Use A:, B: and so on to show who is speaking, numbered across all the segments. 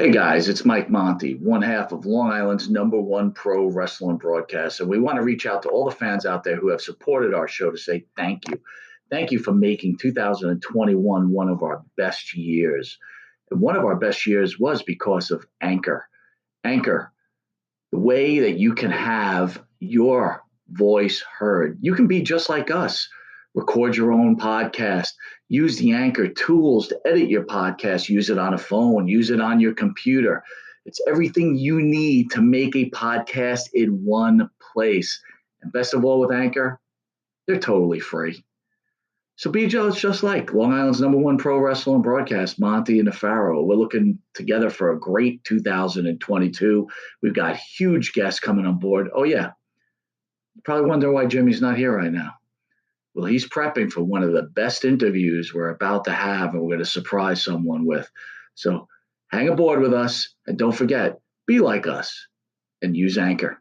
A: Hey guys, it's Mike Monte, one half of Long Island's #1 pro wrestling broadcast. And we want to reach out to all the fans out there who have supported our show to say thank you. Thank you for making 2021 one of our best years. And one of our best years was because of Anchor. Anchor, the way that you can have your voice heard. You can be just like us. Record your own podcast. Use the Anchor tools to edit your podcast. Use it on a phone. Use it on your computer. It's everything you need to make a podcast in one place. And best of all with Anchor, they're totally free. So be just like Long Island's #1 pro wrestling broadcast, Monte The Pharaoh. We're looking together for a great 2022. We've got huge guests coming on board. Oh, yeah. You probably wonder why Jimmy's not here right now. Well, he's prepping for one of the best interviews we're about to have, and we're going to surprise someone with. So hang aboard with us, and don't forget, be like us and use Anchor.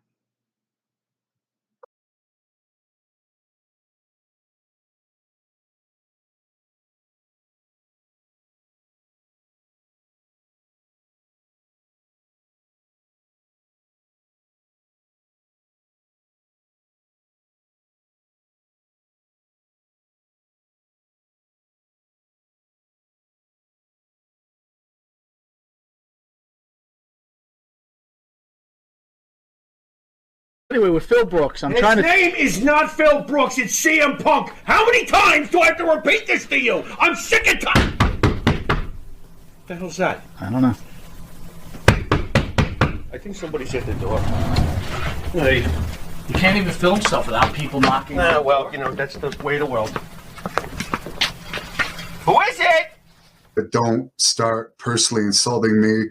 B: Anyway, with Phil Brooks,
C: His name is not Phil Brooks, it's CM Punk. How many times do I have to repeat this to you? I'm sick and tired. What the hell's that?
B: I don't know.
C: I think somebody's at the door.
B: Hey, you can't even film stuff without people knocking.
C: Well, that's the way of the world. Who is it?
D: But don't start personally insulting me.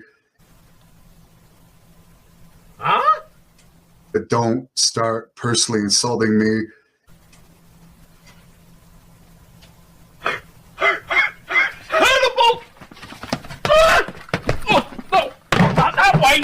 C: Huh?
D: But don't start personally insulting me.
C: Hannibal! Oh, no! Not that way!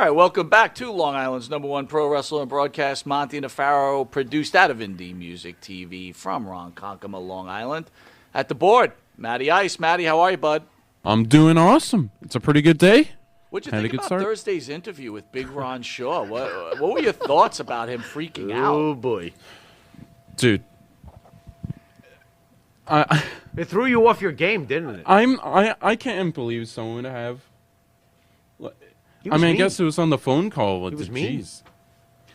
E: Welcome back to Long Island's #1 pro wrestling broadcast, Monte The Pharaoh, produced out of Indie Music TV from Ronkonkoma, Long Island. At the board, Matty Ice. Matty, how are you, bud?
F: I'm doing awesome. It's a pretty good day.
E: What'd you
F: Had a
E: think
F: good
E: about
F: start.
E: Thursday's interview with Big Ron Shaw? What were your thoughts about him freaking out?
C: Oh, boy.
F: Dude.
C: It threw you off your game, didn't it?
F: I can't believe someone would have. I guess it was on the phone call with
C: He was
F: the
C: mean.
F: cheese.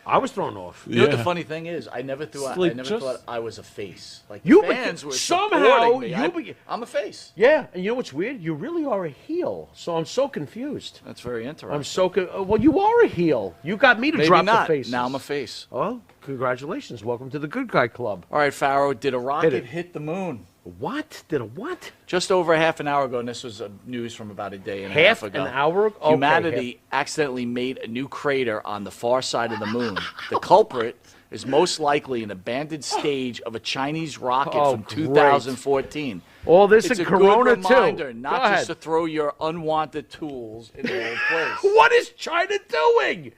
C: I was thrown off.
E: You know what the funny thing is? I never thought I was a face. Like
C: You
E: fans were
C: somehow
E: supporting me. I'm a face.
C: Yeah, and you know what's weird? You really are a heel, so I'm so confused.
E: That's very interesting.
C: I'm so well. You are a heel. You got me to
E: Maybe
C: drop
E: not.
C: the faces.
E: Now I'm a face.
C: Oh, congratulations! Welcome to the Good Guy Club.
E: All right, Pharaoh. Did a rocket
C: it.
E: hit the moon?
C: What? Did a what?
E: Just over half an hour ago, and this was news from about a day and a half ago.
C: An hour ago?
E: Humanity accidentally made a new crater on the far side of the moon. The culprit is most likely an abandoned stage of a Chinese rocket from 2014.
C: All this
E: It's
C: in
E: a
C: Corona,
E: good reminder
C: too.
E: not
C: Go
E: just to
C: ahead.
E: throw your unwanted tools in the wrong place.
C: What is China doing?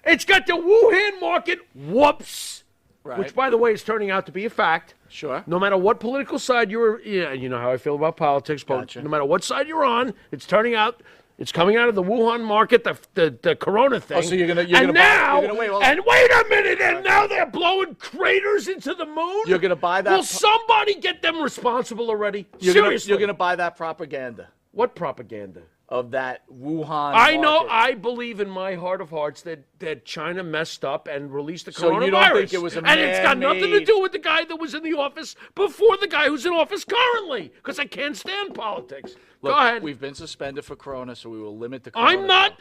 C: It's got the Wuhan market. Whoops.
E: Right.
C: Which, by the way, is turning out to be a fact.
E: Sure.
C: No matter what political side you're, yeah, you know how I feel about politics, but
E: Gotcha.
C: no matter what side you're on, it's turning out, it's coming out of the Wuhan market, the Corona thing.
E: Oh, so you're gonna
C: and
E: buy,
C: now,
E: you're gonna wait, well,
C: and wait a minute, and now they're blowing craters into the moon.
E: You're gonna buy that?
C: Will somebody get them responsible already?
E: You're
C: Seriously,
E: gonna buy that propaganda.
C: What propaganda?
E: of that Wuhan
C: I know.
E: market.
C: I believe in my heart of hearts that China messed up and released the
E: So
C: coronavirus.
E: you don't think it was a
C: and it's got nothing to
E: man-made-
C: do with the guy that was in the office before the guy who's in office currently. Because I can't stand politics.
E: Look,
C: Go ahead.
E: We've been suspended for Corona, so we will limit the.
C: I'm not.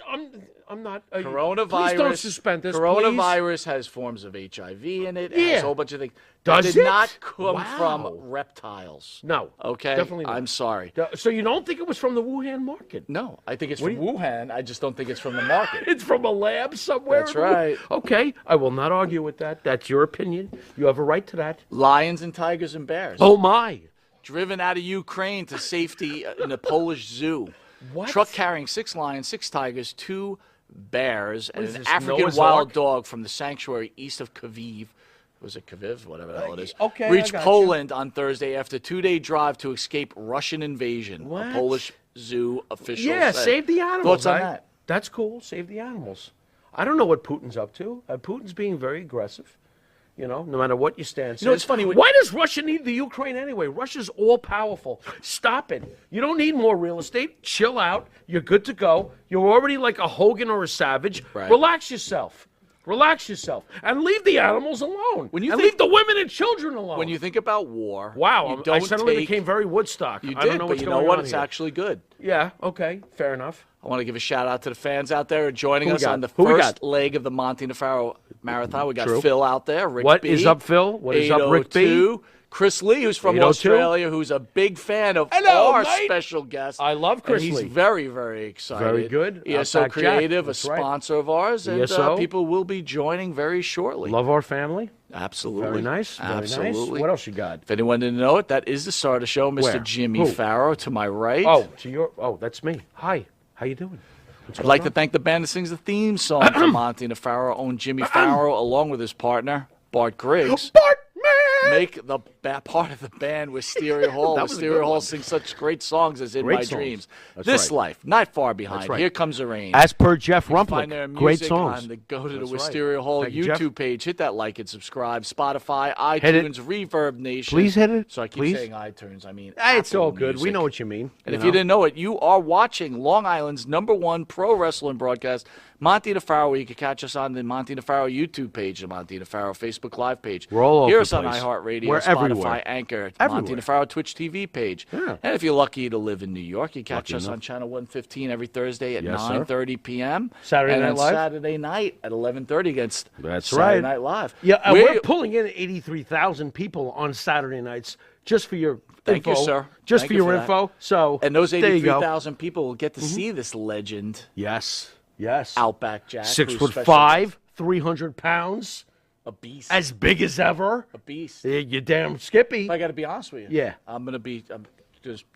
C: I'm not.
E: Coronavirus.
C: Please don't suspend this.
E: Coronavirus has forms of HIV in it. It
C: Yeah.
E: has a whole bunch of things.
C: Does
E: that did
C: it?
E: not come
C: Wow.
E: from reptiles.
C: No.
E: Okay.
C: Definitely not.
E: I'm sorry.
C: So you don't think it was from the Wuhan market?
E: No, I think it's from Wuhan. I just don't think it's from the market.
C: It's from a lab somewhere.
E: That's right.
C: Okay, I will not argue with that. That's your opinion. You have a right to that.
E: Lions and tigers and bears.
C: Oh my!
E: Driven out of Ukraine to safety in a Polish zoo.
C: What?
E: Truck carrying 6 lions, 6 tigers, 2 bears, and
C: is
E: an
C: this,
E: African
C: Noah's
E: wild
C: Ark?
E: dog from the sanctuary east of Kyiv. Was it Kyiv? Whatever the hell it is.
C: okay, I
E: Reached
C: got you.
E: Poland on Thursday after a 2-day drive to escape Russian invasion.
C: What?
E: A Polish zoo official
C: Yeah,
E: said.
C: save the animals.
E: Thoughts on
C: right?
E: that?
C: That's cool. Save the animals. I don't know what Putin's up to. Putin's being very aggressive. You know, no matter what your stance
E: know,
C: is.
E: it's funny when-
C: Why does Russia need the Ukraine anyway? Russia's all powerful. Stop it. You don't need more real estate. Chill out. You're good to go. You're already like a Hogan or a Savage.
E: Right.
C: Relax yourself. Relax yourself. And leave the animals alone.
E: When you
C: and
E: think-
C: leave the women and children alone.
E: When you think about war,
C: wow,
E: you
C: I
E: don't
C: suddenly
E: take,
C: became very Woodstock.
E: You
C: I
E: did,
C: don't know
E: but
C: what's
E: you know
C: going
E: what?
C: on
E: It's
C: here.
E: actually good.
C: Yeah, okay. Fair enough.
E: I want to give a shout out to the fans out there joining
C: Who we
E: us
C: got?
E: on the
C: Who we
E: first
C: got?
E: leg of the Monte The Pharaoh Marathon. We got
C: True.
E: Phil out there, Rick
C: What
E: B.
C: is up, Phil? What is up, Rick B?
E: 802. Chris Lee, who's from
C: 802.
E: Australia, who's a big fan of
C: Hello,
E: our
C: mate.
E: special guest.
C: I love Chris
E: and he's
C: Lee.
E: very, very excited.
C: Very good.
E: ESO
C: Outback Jack.
E: Creative,
C: That's
E: a
C: right.
E: sponsor of ours, and
C: ESO.
E: people will be joining very shortly.
C: Love our family.
E: Absolutely.
C: Very nice. Very
E: Absolutely.
C: nice. What else you got?
E: If anyone didn't know it, that is the star of the show, Mr.
C: Where?
E: Jimmy
C: Who?
E: Pharaoh, to my right.
C: That's me. Hi. How you doing?
E: I'd like to thank the band that sings the theme song for Monte and the Pharaoh, own Jimmy Pharaoh, along with his partner, Bart Griggs.
C: Bart Man!
E: Make the part of the band with Stereo Hall.
C: That
E: With
C: was a
E: Stereo
C: good
E: Hall
C: one.
E: sings such great songs as In
C: Great
E: My
C: songs.
E: Dreams.
C: That's
E: This
C: right.
E: Life, Not Far Behind.
C: right.
E: Here Comes the Rain.
C: As per Jeff
E: Find their
C: Rumpling,
E: music
C: great songs.
E: on the Go to the
C: That's right.
E: Wisteria Hall
C: Thank you,
E: YouTube
C: Jeff.
E: page. Hit that like and subscribe. Spotify,
C: Hit it.
E: iTunes, Reverb Nation.
C: Please hit it.
E: So I keep
C: Please.
E: saying iTunes. I mean,
C: Hey, it's
E: Apple
C: all good. We
E: Music.
C: know what you mean.
E: And if you didn't know it, you are watching Long Island's #1 pro wrestling broadcast, Monte The Pharaoh, where you can catch us on the Monte The Pharaoh YouTube page, the Monte The Pharaoh Facebook Live page.
C: We're all over
E: Hear
C: the
E: us on
C: place.
E: iHeartRadio,
C: We're
E: Spotify,
C: everywhere.
E: Anchor,
C: Everywhere.
E: Monte The Pharaoh Twitch TV page.
C: Yeah.
E: And if you're lucky to live in New York, you catch
C: Lucky
E: us
C: enough.
E: on Channel 115 every Thursday at
C: Yes, sir.
E: 9:30 p.m.
C: Saturday
E: and
C: Night
E: on
C: Live?
E: Saturday night at 11:30 against
C: That's
E: Saturday
C: right.
E: Night Live.
C: Yeah,
E: We're-
C: we're pulling in 83,000 people on Saturday nights just for your
E: Thank
C: info.
E: you, sir.
C: Just
E: Thank
C: for
E: you
C: your
E: for that.
C: info. So
E: and those
C: there you go.
E: 83,000 people will get to see this legend,
C: Yes. Yes.
E: Outback Jack.
C: 6'5", 300 pounds,
E: a beast.
C: as big as ever.
E: A beast.
C: You damn Skippy.
E: I got to be honest with you.
C: Yeah.
E: I'm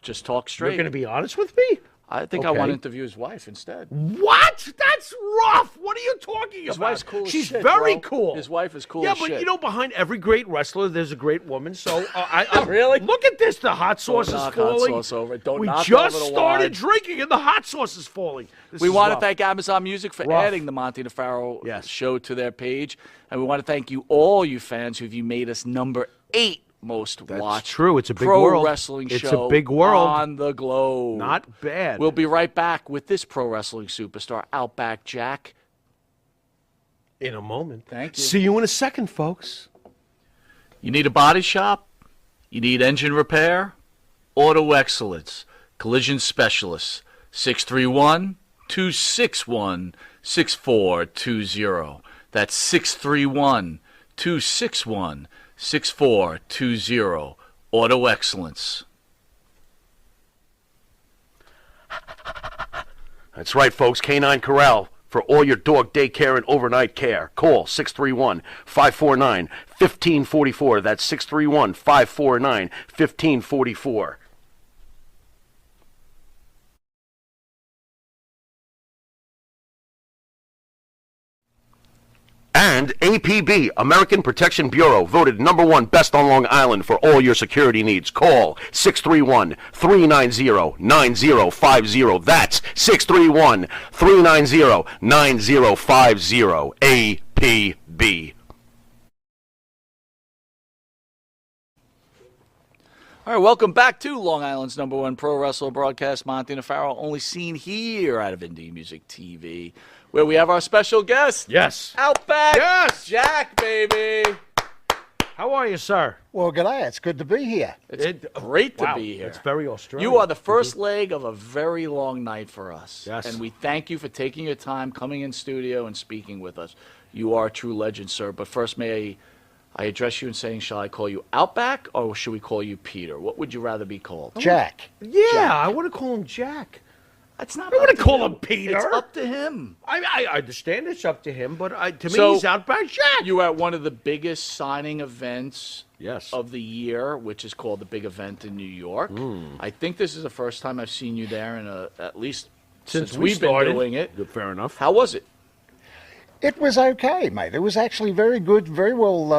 E: just talk straight.
C: You're going to be honest with me?
E: I think I
C: Okay.
E: want to interview his wife instead.
C: What? That's rough. What are you talking
E: His
C: about?
E: wife's cool as
C: She's
E: shit,
C: very
E: bro.
C: cool.
E: His wife is cool
C: Yeah,
E: as
C: but
E: shit.
C: you know, behind every great wrestler, there's a great woman. So I
E: Really?
C: look at this. The hot sauce is
E: knock hot
C: falling.
E: sauce over it. Don't
C: we
E: knock
C: just
E: over the
C: started
E: wine.
C: drinking, and the hot sauce is falling. This
E: We
C: is
E: want to
C: rough.
E: thank Amazon Music for
C: Rough.
E: adding the Monte The Pharaoh
C: Yes.
E: show to their page. And we want to thank you, all you fans, who you made us #8 most watched
C: true. It's a big
E: pro
C: world.
E: wrestling
C: It's a
E: show
C: big world.
E: on the globe.
C: Not bad.
E: We'll be right back with this pro wrestling superstar, Outback Jack.
C: in a moment.
E: Thank you.
C: See you in a second, folks.
E: You need a body shop? You need engine repair? Auto Excellence, Collision Specialists, 631-261-6420. That's 631-261-6420. Auto Excellence.
G: That's right, folks. Canine Corral for all your dog daycare and overnight care. Call 631-549-1544. That's 631-549-1544. And APB, American Protection Bureau, voted #1 best on Long Island for all your security needs. Call 631-390-9050. That's 631-390-9050. APB.
E: All right, welcome back to Long Island's #1 pro wrestler broadcast, Monte The Pharaoh, only seen here out of Indie Music TV, where we have our special guest.
C: Yes.
E: Outback.
C: Yes.
E: Jack, baby.
C: How are you, sir?
H: Well, g'day. It's good to be here.
E: It's great to
C: Wow,
E: be here.
C: It's very Australian.
E: You are the first leg of a very long night for us.
C: Yes.
E: And we thank you for taking your time, coming in studio and speaking with us. You are a true legend, sir. But first, may I address you in saying, shall I call you Outback or should we call you Peter? What would you rather be called?
H: Jack.
C: Yeah,
E: Jack.
C: I want to call him Jack.
E: It's not
C: I
E: up
C: wouldn't
E: to
C: call
E: you.
C: him Peter.
E: It's up to him.
C: I understand it's up to him, but to me,
E: So,
C: he's Outback Jack.
E: You were at one of the biggest signing events
C: Yes.
E: of the year, which is called the Big Event in New York. I think this is the first time I've seen you there in at least since
C: we
E: we've
C: started.
E: been doing it.
C: Good, fair enough.
E: How was it?
H: It was okay, mate. It was actually very good, very well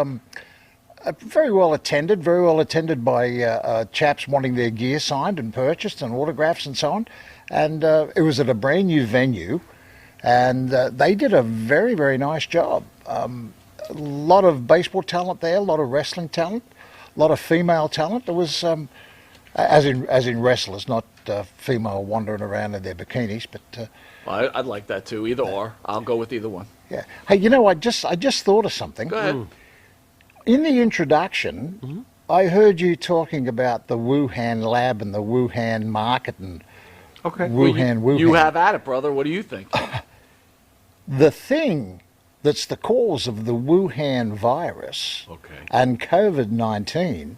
H: attended, very well attended by chaps wanting their gear signed and purchased and autographs and so on. And it was at a brand new venue, and they did a very, very nice job. A lot of baseball talent there, a lot of wrestling talent, a lot of female talent. There was, as in wrestlers, not female wandering around in their bikinis, but
E: Well, I'd like that too. Either or. I'll go with either one.
H: yeah. Hey, you know, I just thought of something.
E: Go ahead.
H: In the introduction, I heard you talking about the Wuhan lab and the Wuhan market and
C: Okay.
H: Wuhan.
E: You have at it, brother. What do you think?
H: The thing that's the cause of the Wuhan virus and COVID-19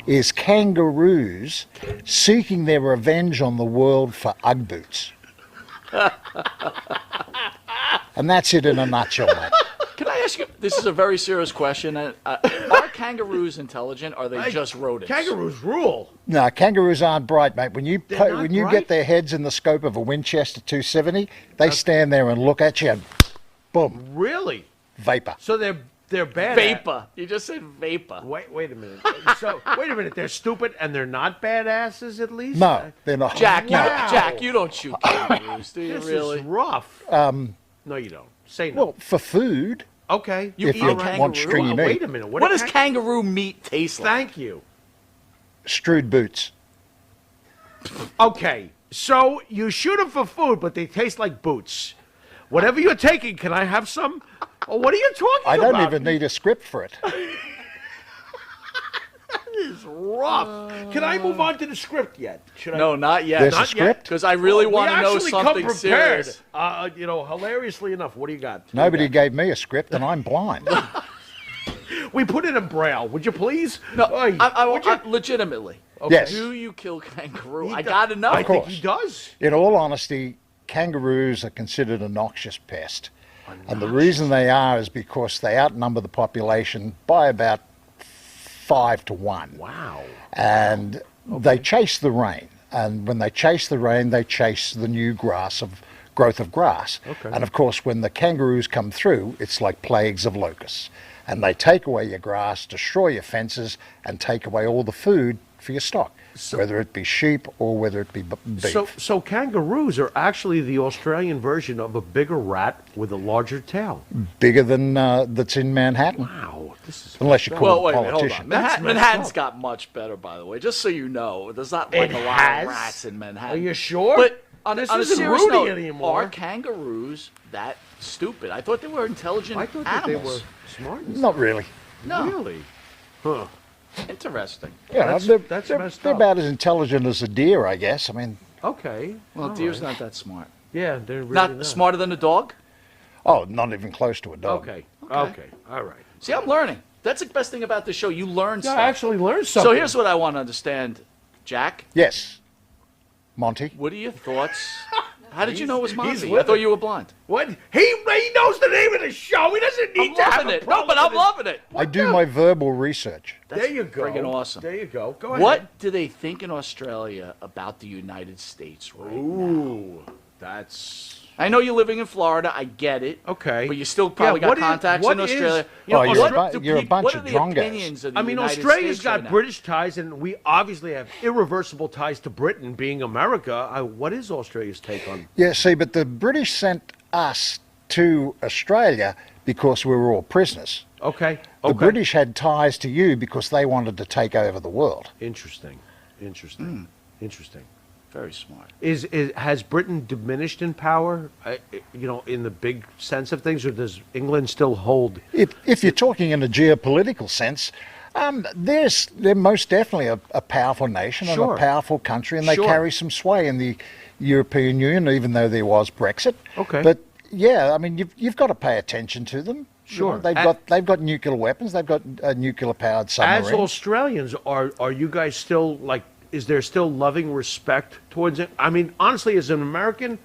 H: is kangaroos seeking their revenge on the world for Ugg boots. And that's it in a nutshell, mate.
E: Can I ask you? This is a very serious question. Are kangaroos intelligent? Or are they just rodents?
C: Kangaroos rule.
H: No, kangaroos aren't bright, mate. When you
C: not
H: when you
C: bright?
H: get their heads in the scope of a Winchester 270, they stand there and look at you and boom,
C: Really?
H: vapor.
C: So they're bad.
E: Vapor. You just said vapor.
C: Wait a minute. So wait a minute. They're stupid and they're not badasses at least.
H: No, they're not.
E: Jack,
C: Wow.
E: Jack, you don't shoot kangaroos, do you
C: This
E: really?
C: is rough. No, you don't. Say no.
H: Well, for food,
C: Okay.
E: You
H: if
E: eat
H: you
E: a
H: want
E: kangaroo?
H: stringy
C: Well,
H: meat,
C: wait a minute.
E: What does kangaroo meat taste like?
C: Thank you.
H: stewed boots.
C: Okay. So you shoot them for food, but they taste like boots. Whatever you're taking, can I have some? Or what are you talking
H: I
C: about?
H: don't even need a script for it.
C: This is rough. Can I move on to the script yet? Should I?
E: No, not yet.
H: There's a
C: Not
H: script?
E: Because I really want to know
C: We actually come
E: something
C: prepared.
E: serious.
C: Hilariously enough, what do you got?
H: Nobody gave me a script, and I'm blind.
C: We put it in braille. Would you please?
E: No,
C: Oy, would you?
E: I legitimately.
H: Yes.
E: Do you kill kangaroo?
C: He
E: I
C: does-
E: gotta know.
C: I think
H: course.
C: he does.
H: In all honesty, kangaroos are considered a noxious pest. And the reason they are is because they outnumber the population by about 5 to 1.
C: Wow.
H: And they chase the rain. And when they chase the rain, they chase the new growth of grass.
C: Okay.
H: And of course, when the kangaroos come through, it's like plagues of locusts. And they take away your grass, destroy your fences, and take away all the food for your stock, whether it be sheep or whether it be beef.
C: So kangaroos are actually the Australian version of a bigger rat with a larger tail.
H: Bigger than that's in Manhattan,
C: Wow. This is
H: unless you call
E: Well,
H: them
E: wait
H: a
E: a minute, hold
H: politician.
E: on.
C: That's messed
E: Manhattan's
C: up.
E: got much better, by the way. Just so you know, there's not like
C: It
E: a lot
C: has?
E: of rats in Manhattan.
C: Are you sure?
E: But on
C: This
E: a
C: isn't
E: serious
C: Rudy
E: note,
C: anymore.
E: are kangaroos that stupid? I thought they were intelligent
C: I thought that they
E: animals.
C: were smart. and
H: Not really.
E: No,
C: Really? Huh.
E: interesting.
H: Yeah,
C: That's
H: they're
C: messed
H: they're
C: up.
H: about as intelligent as a deer, I guess. I mean,
C: Okay.
E: Well,
C: All
E: deer's
C: right.
E: not that smart.
C: Yeah, they're really
E: Not smarter than a dog?
H: oh, not even close to a dog.
C: Okay. Okay. All right.
E: See, I'm learning. That's the best thing about the show. You learn
C: Yeah,
E: stuff.
C: I actually learned something.
E: So here's what I want to understand, Jack.
H: Yes, Monty.
E: What are your thoughts? How did you know it was
C: he's
E: Monty? I
C: with
E: thought
C: it.
E: you were blind.
C: What? He knows the name of the show. He doesn't need
E: I'm
C: to have
E: loving
C: a
E: it. No,
C: problem
E: but I'm
C: with
E: loving it.
H: I do my verbal research.
C: There you go.
E: friggin' awesome.
C: There you go. Go ahead.
E: What do they think in Australia about the United States right now?
C: Ooh, that's
E: I know you're living in Florida. I get it.
C: okay.
E: But you still probably
C: what
E: got
C: is-
E: contacts
C: what
E: in
C: is-
E: Australia.
H: Oh, you're a
E: do
H: bunch
E: what
H: of
E: are the
H: drungos.
E: opinions of the
C: I mean,
E: United
C: Australia's
E: States
C: got
E: right now?
C: British ties, and we obviously have irreversible ties to Britain, being America. What is Australia's take on?
H: Yeah, see, but the British sent us to Australia because we were all prisoners.
C: Okay.
H: The British had ties to you because they wanted to take over the world.
C: Interesting. Interesting.
E: Very smart.
C: Has Britain diminished in power, in the big sense of things, or does England still hold?
H: If you're talking in a geopolitical sense, they're most definitely a powerful nation and a powerful country, and they carry some sway in the European Union, even though there was Brexit.
C: Okay.
H: But yeah, I mean, you've got to pay attention to them.
C: Sure.
H: They've got nuclear weapons. They've got nuclear powered submarines.
C: As Australians, are you guys still like? Is there still loving respect towards it? I mean, honestly, as an American,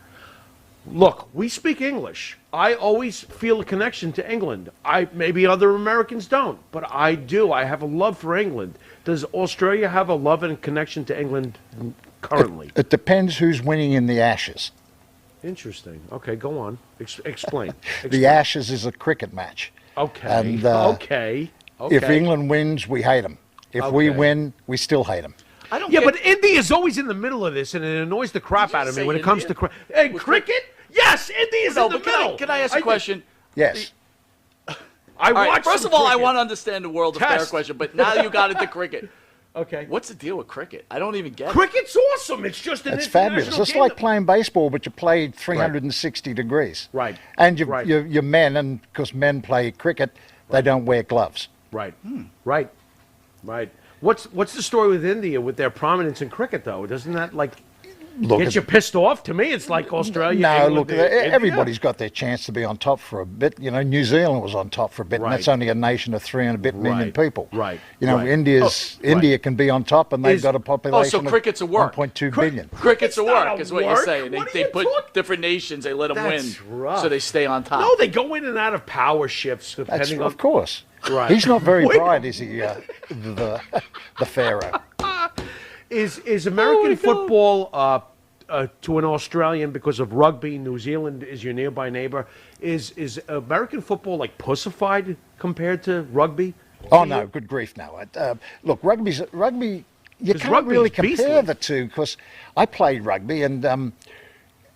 C: look, we speak English. I always feel a connection to England. Maybe other Americans don't, but I do. I have a love for England. Does Australia have a love and connection to England currently?
H: It depends who's winning in the Ashes.
C: Interesting. Okay, go on. Explain.
H: The Ashes is a cricket match.
C: Okay.
H: And,
C: okay.
H: If England wins, we hate them. If we win, we still hate them.
C: But India's always in the middle of this, and it annoys the crap out of me when it comes to cricket. Yes, India's in the middle.
E: Can I ask a question?
H: Yes.
E: First of all, I want to understand the world affairs question, but now you got into cricket.
C: Okay.
E: What's the deal with cricket? I don't even get it.
C: Cricket's awesome. It's just an
H: It's fabulous. It's like playing baseball, but you play 360 degrees.
C: Right.
H: And you're men, and because men play cricket, they don't wear gloves.
C: Right. Right. What's the story with India with their prominence in cricket, though? Doesn't that get you pissed off? To me, it's like Australia.
H: No,
C: England,
H: everybody's got their chance to be on top for a bit. New Zealand was on top for a bit, and that's only a nation of 300 million people.
C: Right.
H: India can be on top, and they've got a population
E: so cricket's a work.
H: of 1.2 billion.
E: Cricket's a work, is what you're saying.
C: What
E: They
C: are you
E: put
C: talking-
E: different nations, they let them
C: That's
E: win,
C: rough.
E: so they stay on top.
C: No, they go in and out of power shifts
H: That's,
C: depending on.
H: of course.
C: Right.
H: He's not very bright, is he? The Pharaoh.
C: Is American football to an Australian because of rugby? New Zealand is your nearby neighbor. Is American football like pussified compared to rugby?
H: Oh no! Good grief, no. Look, rugby. You can't
C: rugby's
H: really compare
C: beastly.
H: the two because I played rugby and.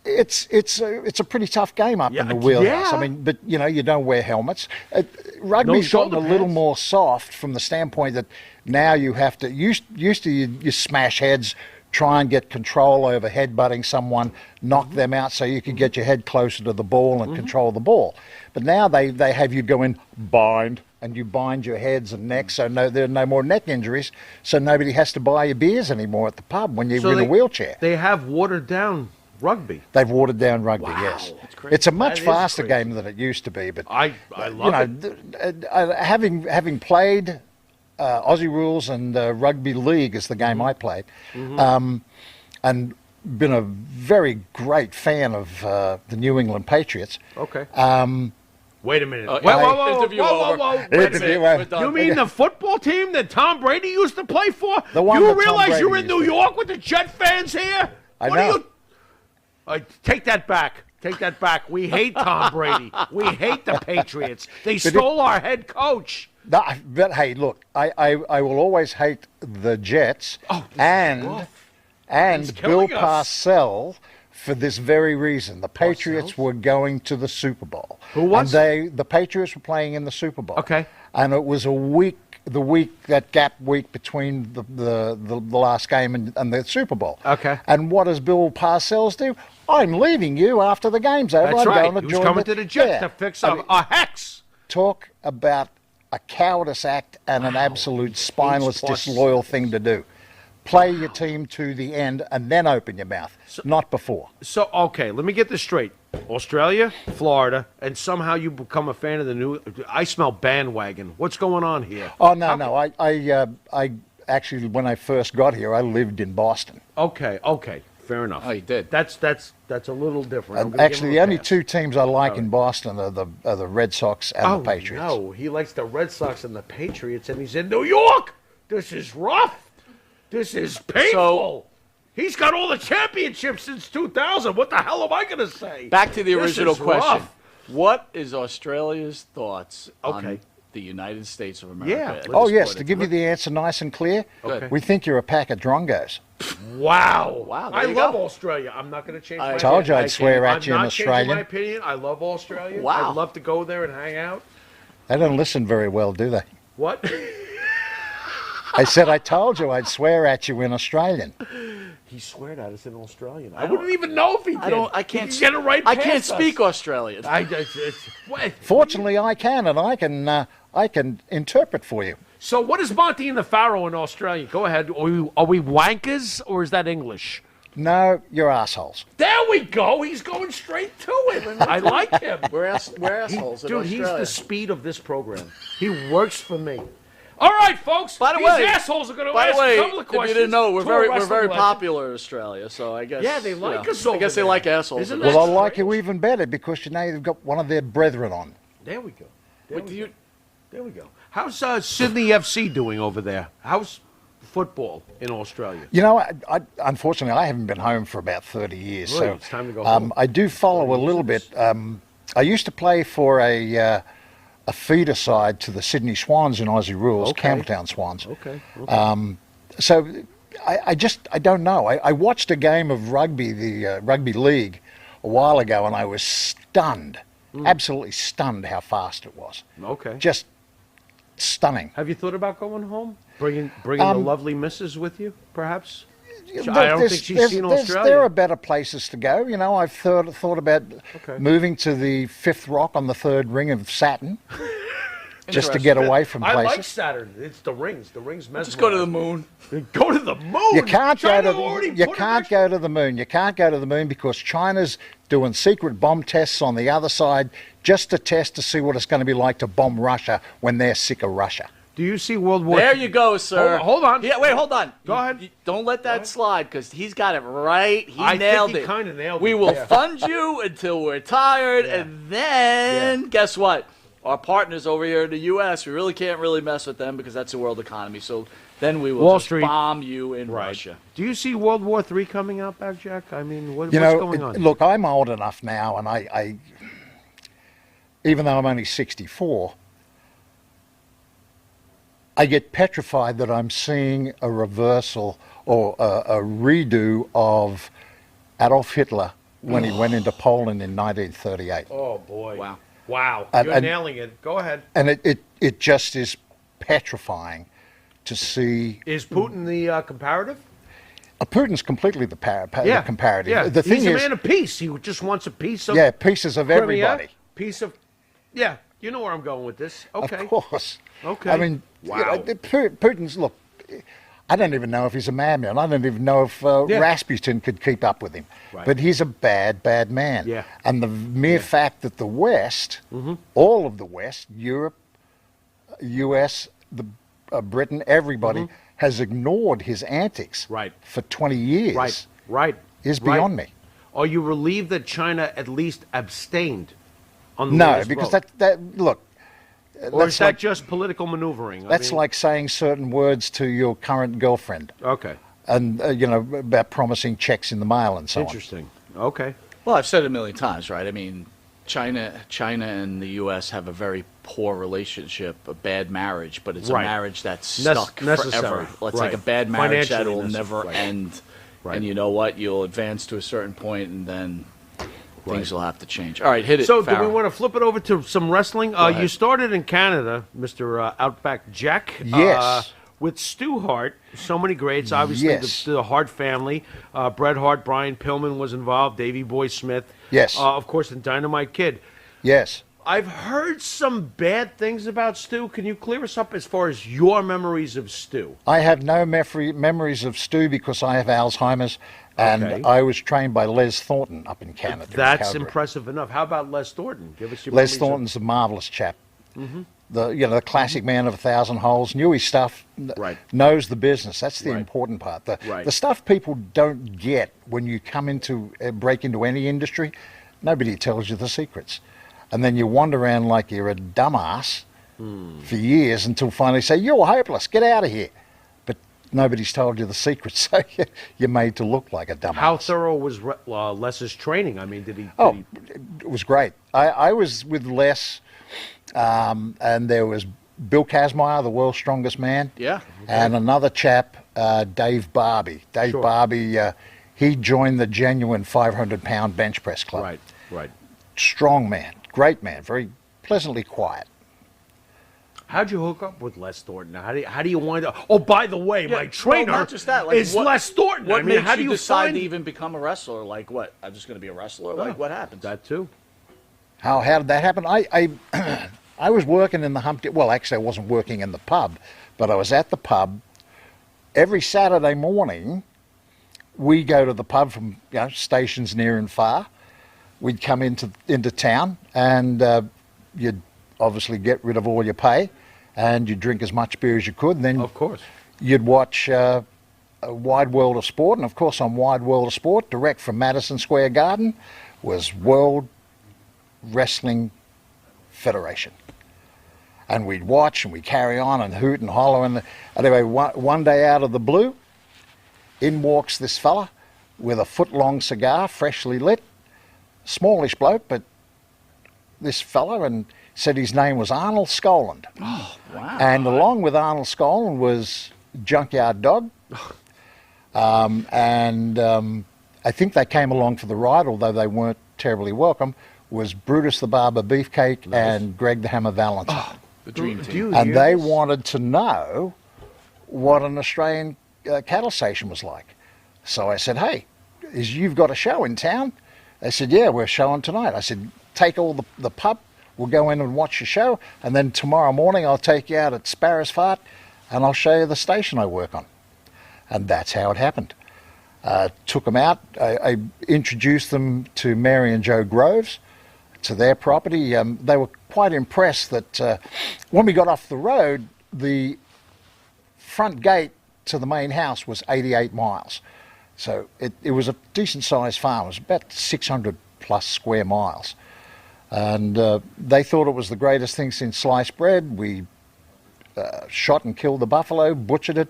H: It's a pretty tough game up in the wheelhouse.
C: yeah.
H: I mean, but you don't wear helmets. Rugby's gotten a
C: shoulder
H: little
C: pads.
H: more soft from the standpoint that now you have to. Used to you smash heads, try and get control over headbutting someone, knock them out so you can get your head closer to the ball and control the ball. But now they have you go in bind. And you bind your heads and necks, so there are no more neck injuries, so nobody has to buy you beers anymore at the pub when you're in a wheelchair.
C: They have watered down rugby.
H: They've watered down rugby, yes.
E: That's crazy.
H: It's a much
C: That is
H: faster
C: crazy.
H: game than it used to be. But
C: I love it.
H: Having played Aussie rules and rugby league is the game I played, and been a very great fan of the New England Patriots.
C: Okay. Wait a minute.
E: Interview over.
C: Wait a
H: Interview
C: minute.
H: over.
E: We're done.
C: You mean the football team that Tom Brady used to play for?
H: The one
C: you
H: that Tom
C: realize
H: Brady
C: you're in
H: used
C: New
H: to.
C: York with the Jet fans here?
H: I
C: What
H: know.
C: Are you? Take that back. Take that back. We hate Tom Brady. We hate the Patriots. They stole our head coach.
H: No, but hey, look, I will always hate the Jets and
C: He's
H: Bill
C: killing us.
H: Parcells for this very reason. The Patriots were going to the Super Bowl.
C: Who was?
H: And the Patriots were playing in the Super Bowl.
C: Okay.
H: And it was that gap week between the last game and the Super Bowl.
C: Okay.
H: And what does Bill Parcells do? I'm leaving you after the game's over.
C: That's
H: I'm
C: right.
H: going to
C: He was
H: join
C: coming to the Jets
H: Yeah.
C: to fix
H: I mean,
C: a hex.
H: talk about a cowardice act and an absolute spineless,
C: plus.
H: disloyal thing to do. Play your team to the end and then open your mouth, not before.
C: So, okay, let me get this straight. Australia, Florida, and somehow you become a fan of the new... I smell bandwagon. What's going on here?
H: Oh, no. I actually, when I first got here, I lived in Boston.
C: Okay, fair enough.
E: Oh, you did.
C: That's a little different. I'm
H: And
C: gonna give
H: actually,
C: him
H: the
C: a
H: only
C: pass.
H: two teams I like in Boston are the Red Sox and the Patriots.
C: No, he likes the Red Sox and the Patriots, and he's in New York. This is rough. This is painful. He's got all the championships since 2000. What the hell am I going to say?
E: Back to the
C: This
E: original
C: is
E: question.
C: rough.
E: What is Australia's thoughts on
C: Okay.
E: the United States of America.
C: Yeah.
E: at
H: Oh,
E: this
H: yes,
E: point.
H: to give you the answer nice and clear,
E: Okay.
H: we think you're a pack of drongos.
C: Wow.
E: Wow, there
C: I
E: you
C: love
E: go.
C: Australia. I'm not going to change
E: I
C: my
H: Told you
C: opinion.
H: I'd swear
C: I'm
H: at you in
C: not changing
H: Australian.
C: my opinion. I love Australia.
E: Wow.
C: I'd love to go there and hang out.
H: They don't listen very well, do they?
C: What?
H: I said I told you I'd swear at you in Australian.
C: He sweared at us in Australian. I wouldn't even know if he did.
E: I can't.
C: He get it right
E: I can't
C: past us.
E: speak Australian.
C: What?
H: Fortunately, I can, and I can interpret for you.
C: So what is Monte and the Pharaoh in Australia? Go ahead. Are we wankers or is that English?
H: No, you're assholes.
C: There we go. He's going straight to it. I like him.
E: We're assholes in
C: Dude, he's
E: Australia.
C: the speed of this program. He works for me. All right, folks.
E: By the
C: these
E: way,
C: assholes are going to
E: By
C: ask
E: the way,
C: a couple of
E: if you
C: questions.
E: didn't know, we're
C: to a
E: very
C: wrestling legend.
E: popular in Australia. So I guess
C: Yeah, they like us
E: I
C: over
E: guess they
C: there.
E: like assholes.
C: Isn't
E: in
C: that
H: Well, I
E: Australia.
H: like you even better because you know you've got one of their brethren on.
C: There we go.
E: Wait, do you?
C: There we go. How's Sydney FC doing over there? How's football in Australia?
H: You know, unfortunately, I haven't been home for about 30 years.
C: Really?
H: So
C: It's time to go home.
H: I do follow a little bit. I used to play for a feeder side to the Sydney Swans in Aussie rules,
C: Okay.
H: Campbelltown Swans.
C: Okay.
H: So I don't know. I watched a game of rugby, the rugby league, a while ago, and I was stunned, absolutely stunned how fast it was.
C: Okay.
H: Just stunning.
C: Have you thought about going home? Bringing the lovely missus with you, perhaps? I don't think she's seen Australia.
H: There are better places to go. You know, I've thought about
C: Okay.
H: moving to the fifth rock on the third ring of Saturn, just to get away from
C: I like
H: places.
C: Saturn. It's the rings. The rings mesmerize.
E: Just go to the moon.
C: Go to the moon.
H: You can't
C: China
H: go to
C: already
H: you
C: put
H: can't
C: an
H: go to the moon. You can't go to the moon because China's doing secret bomb tests on the other side just to test to see what it's going to be like to bomb Russia when they're sick of Russia.
C: Do you see World War?
E: There you go, sir.
C: Hold on.
E: Yeah, wait, hold on.
C: Go ahead.
E: Don't let that slide because he's got it right.
C: I
E: nailed
C: think he
E: it.
C: kinda nailed
E: we
C: it,
E: will
C: yeah.
E: fund you until we're tired,
C: Yeah.
E: and then guess what? Our partners over here in the U.S., we really can't mess with them because that's the world economy. So then we will
C: Wall
E: just
C: Street.
E: bomb you in Russia.
C: Do you see World War III coming out, back, Jack? I mean, what's
H: You know,
C: going on?
H: look, I'm old enough now, and I even though I'm only 64, I get petrified that I'm seeing a reversal or a redo of Adolf Hitler when he went into Poland in 1938.
C: Oh boy!
E: Wow.
C: Wow!
H: And-
C: You're
H: and-
C: nailing it. Go ahead.
H: And it just is petrifying to see.
C: Is Putin the comparative?
H: Putin's completely the comparative.
C: Yeah.
H: The thing
C: He's a
H: is,
C: man of peace. He just wants a piece of
H: pieces of
C: Crimea,
H: everybody.
C: Piece of. Yeah, you know where I'm going with this. Okay.
H: Of course.
C: Okay.
H: I mean,
C: Wow.
H: Putin's, look, I don't even know if he's a madman. I don't even know if
C: Yeah.
H: Rasputin could keep up with him.
C: Right.
H: But he's a bad, bad man.
C: Yeah.
H: And the mere fact that the West, all of the West, Europe, US, Britain, everybody, has ignored his antics
C: Right.
H: for 20 years
C: Right.
H: is beyond me.
C: Are you relieved that China at least abstained on the
H: No,
C: latest
H: because
C: vote?
H: look,
C: Or
H: that's
C: is that
H: like,
C: just political maneuvering?
H: that's like saying certain words to your current girlfriend.
C: Okay.
H: And about promising checks in the mail and so
C: Interesting. Okay.
E: Well, I've said it a million times, right? I mean, China and the U.S. have a very poor relationship, a bad marriage, but it's
C: Right.
E: a marriage that's stuck
C: necessary.
E: forever. It's
C: Right.
E: like a bad marriage that
C: Financially
E: will never
C: necessary.
E: end.
C: Right.
E: And you know what? You'll advance to a certain point, and then things will have to change. All right, hit it.
C: So, do we
E: Farrah.
C: want to flip it over to some wrestling?
E: ahead.
C: You started in Canada, Mr. Outback Jack.
H: Yes.
C: With Stu Hart, so many greats. Obviously,
H: Yes.
C: the Hart family. Bret Hart, Brian Pillman was involved, Davey Boy Smith.
H: Yes.
C: Of course, the Dynamite Kid.
H: Yes.
C: I've heard some bad things about Stu. Can you clear us up as far as your memories of Stu?
H: I have no memories of Stu because I have Alzheimer's, and
C: Okay.
H: I was trained by Les Thornton up in Canada. in
C: That's
H: Calgary.
C: impressive enough. How about Les Thornton? Give us your
H: Les
C: memories of-
H: Thornton's a marvelous chap. The classic man of 1,000 holes, knew his stuff,
C: Right.
H: knows the business. That's the
C: Right.
H: important part.
C: Right.
H: The stuff people don't get when you come into break into any industry, nobody tells you the secrets, and then you wander around like you're a dumbass for years until finally say you're hopeless, get out of here. But nobody's told you the secrets, so you're made to look like a dumbass.
C: How thorough was Les's training? I mean, did he?
H: It was great. I was with Les, and there was Bill Kazmaier, the world's strongest man.
E: Yeah.
H: And another chap, Dave Barbie. Dave Barbie, he joined the genuine 500-pound bench press club.
C: Right, right.
H: Strong man, great man, very pleasantly quiet.
C: How'd you hook up with Les Thornton? How do you wind up? Oh, by the way, my trainer
E: not just that, like,
C: is Les Thornton.
E: What
C: I mean,
E: makes
C: how do
E: you
C: you
E: decide
C: find
E: to even become a wrestler? Like, what? I'm just going to be a wrestler? Like, what happens?
C: that too?
H: How did that happen? I was working in the Humpty. Well, actually, I wasn't working in the pub, but I was at the pub every Saturday morning. We go to the pub from stations near and far. We'd come into town, and you'd obviously get rid of all your pay, and you'd drink as much beer as you could. And then,
C: Of course.
H: you'd watch a Wide World of Sport, and of course, on Wide World of Sport, direct from Madison Square Garden, was World Wrestling Federation. And we'd watch and we'd carry on and hoot and holler. And anyway, one day out of the blue, in walks this fella with a foot-long cigar, freshly lit, smallish bloke, but this fella, and said his name was Arnold Skoland.
E: Oh, wow.
H: And along with Arnold Skoland was Junkyard Dog. I think they came along for the ride, although they weren't terribly welcome, was Brutus the Barber Beefcake and Greg the Hammer Valentine.
E: The dream team.
C: Do you
H: And
C: hear
H: they
C: this?
H: wanted to know what an Australian cattle station was like. So I said, hey, you've got a show in town? They said, yeah, we're showing tonight. I said, take all the pup, we'll go in and watch your show, and then tomorrow morning I'll take you out at Sparrow's Fart and I'll show you the station I work on. And that's how it happened. Took them out. I introduced them to Mary and Joe Groves, to their property. They were quite impressed that when we got off the road, the front gate to the main house was 88 miles. So it was a decent-sized farm. It was about 600 plus square miles. And they thought it was the greatest thing since sliced bread. We shot and killed the buffalo, butchered it,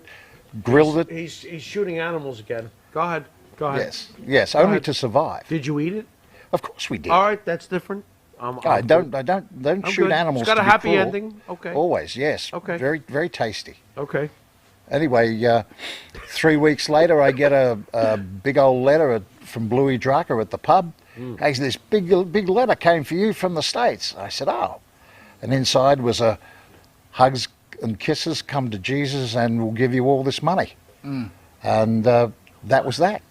H: grilled it.
C: He's shooting animals again. Go ahead. Go ahead.
H: Yes, only to survive.
C: Did you eat it?
H: Of course we did.
C: All right, that's different.
H: I don't
C: I'm
H: shoot
C: good.
H: animals.
C: It's got
H: to
C: a
H: be
C: happy
H: cruel.
C: ending. Okay.
H: Always, yes.
C: Okay.
H: Very, very tasty.
C: Okay.
H: Anyway, 3 weeks later, I get a big old letter from Bluey Drucker at the pub. Hey, this big letter came for you from the States. I said, oh. And inside was a hugs and kisses, come to Jesus, and we'll give you all this money. And that was that.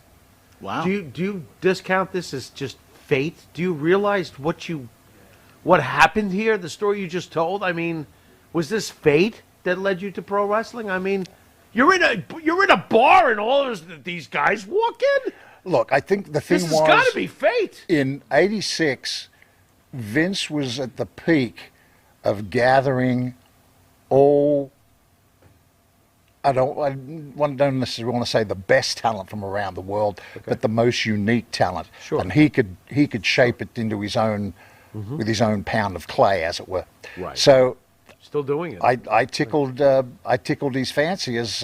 E: Wow.
C: Do you discount this as just fate? Do you realize what happened here? The story you just told. I mean, was this fate that led you to pro wrestling? I mean, you're in a bar and all of these guys walk in.
H: Look, I think the thing
C: This
H: was,
C: has got to be fate.
H: in '86, Vince was at the peak of gathering all. I don't necessarily want to say the best talent from around the world, but the most unique talent.
C: Sure.
H: And he could shape it into his own, with his own pound of clay, as it were.
C: Right.
H: So
C: Still doing it.
H: I tickled his fancy as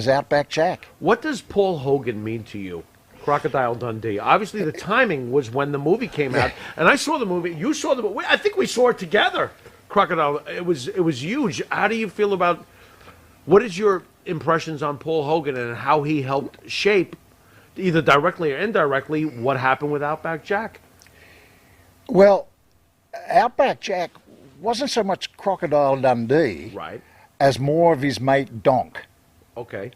H: Outback Jack.
C: What does Paul Hogan mean to you? Crocodile Dundee. Obviously, the timing was when the movie came out, and I saw the movie. You saw the movie. I think we saw it together. Crocodile. It was huge. How do you feel about? What is your impressions on Paul Hogan and how he helped shape, either directly or indirectly, what happened with Outback Jack?
H: Well, Outback Jack wasn't so much Crocodile Dundee,
C: Right.
H: as more of his mate Donk.
C: Okay.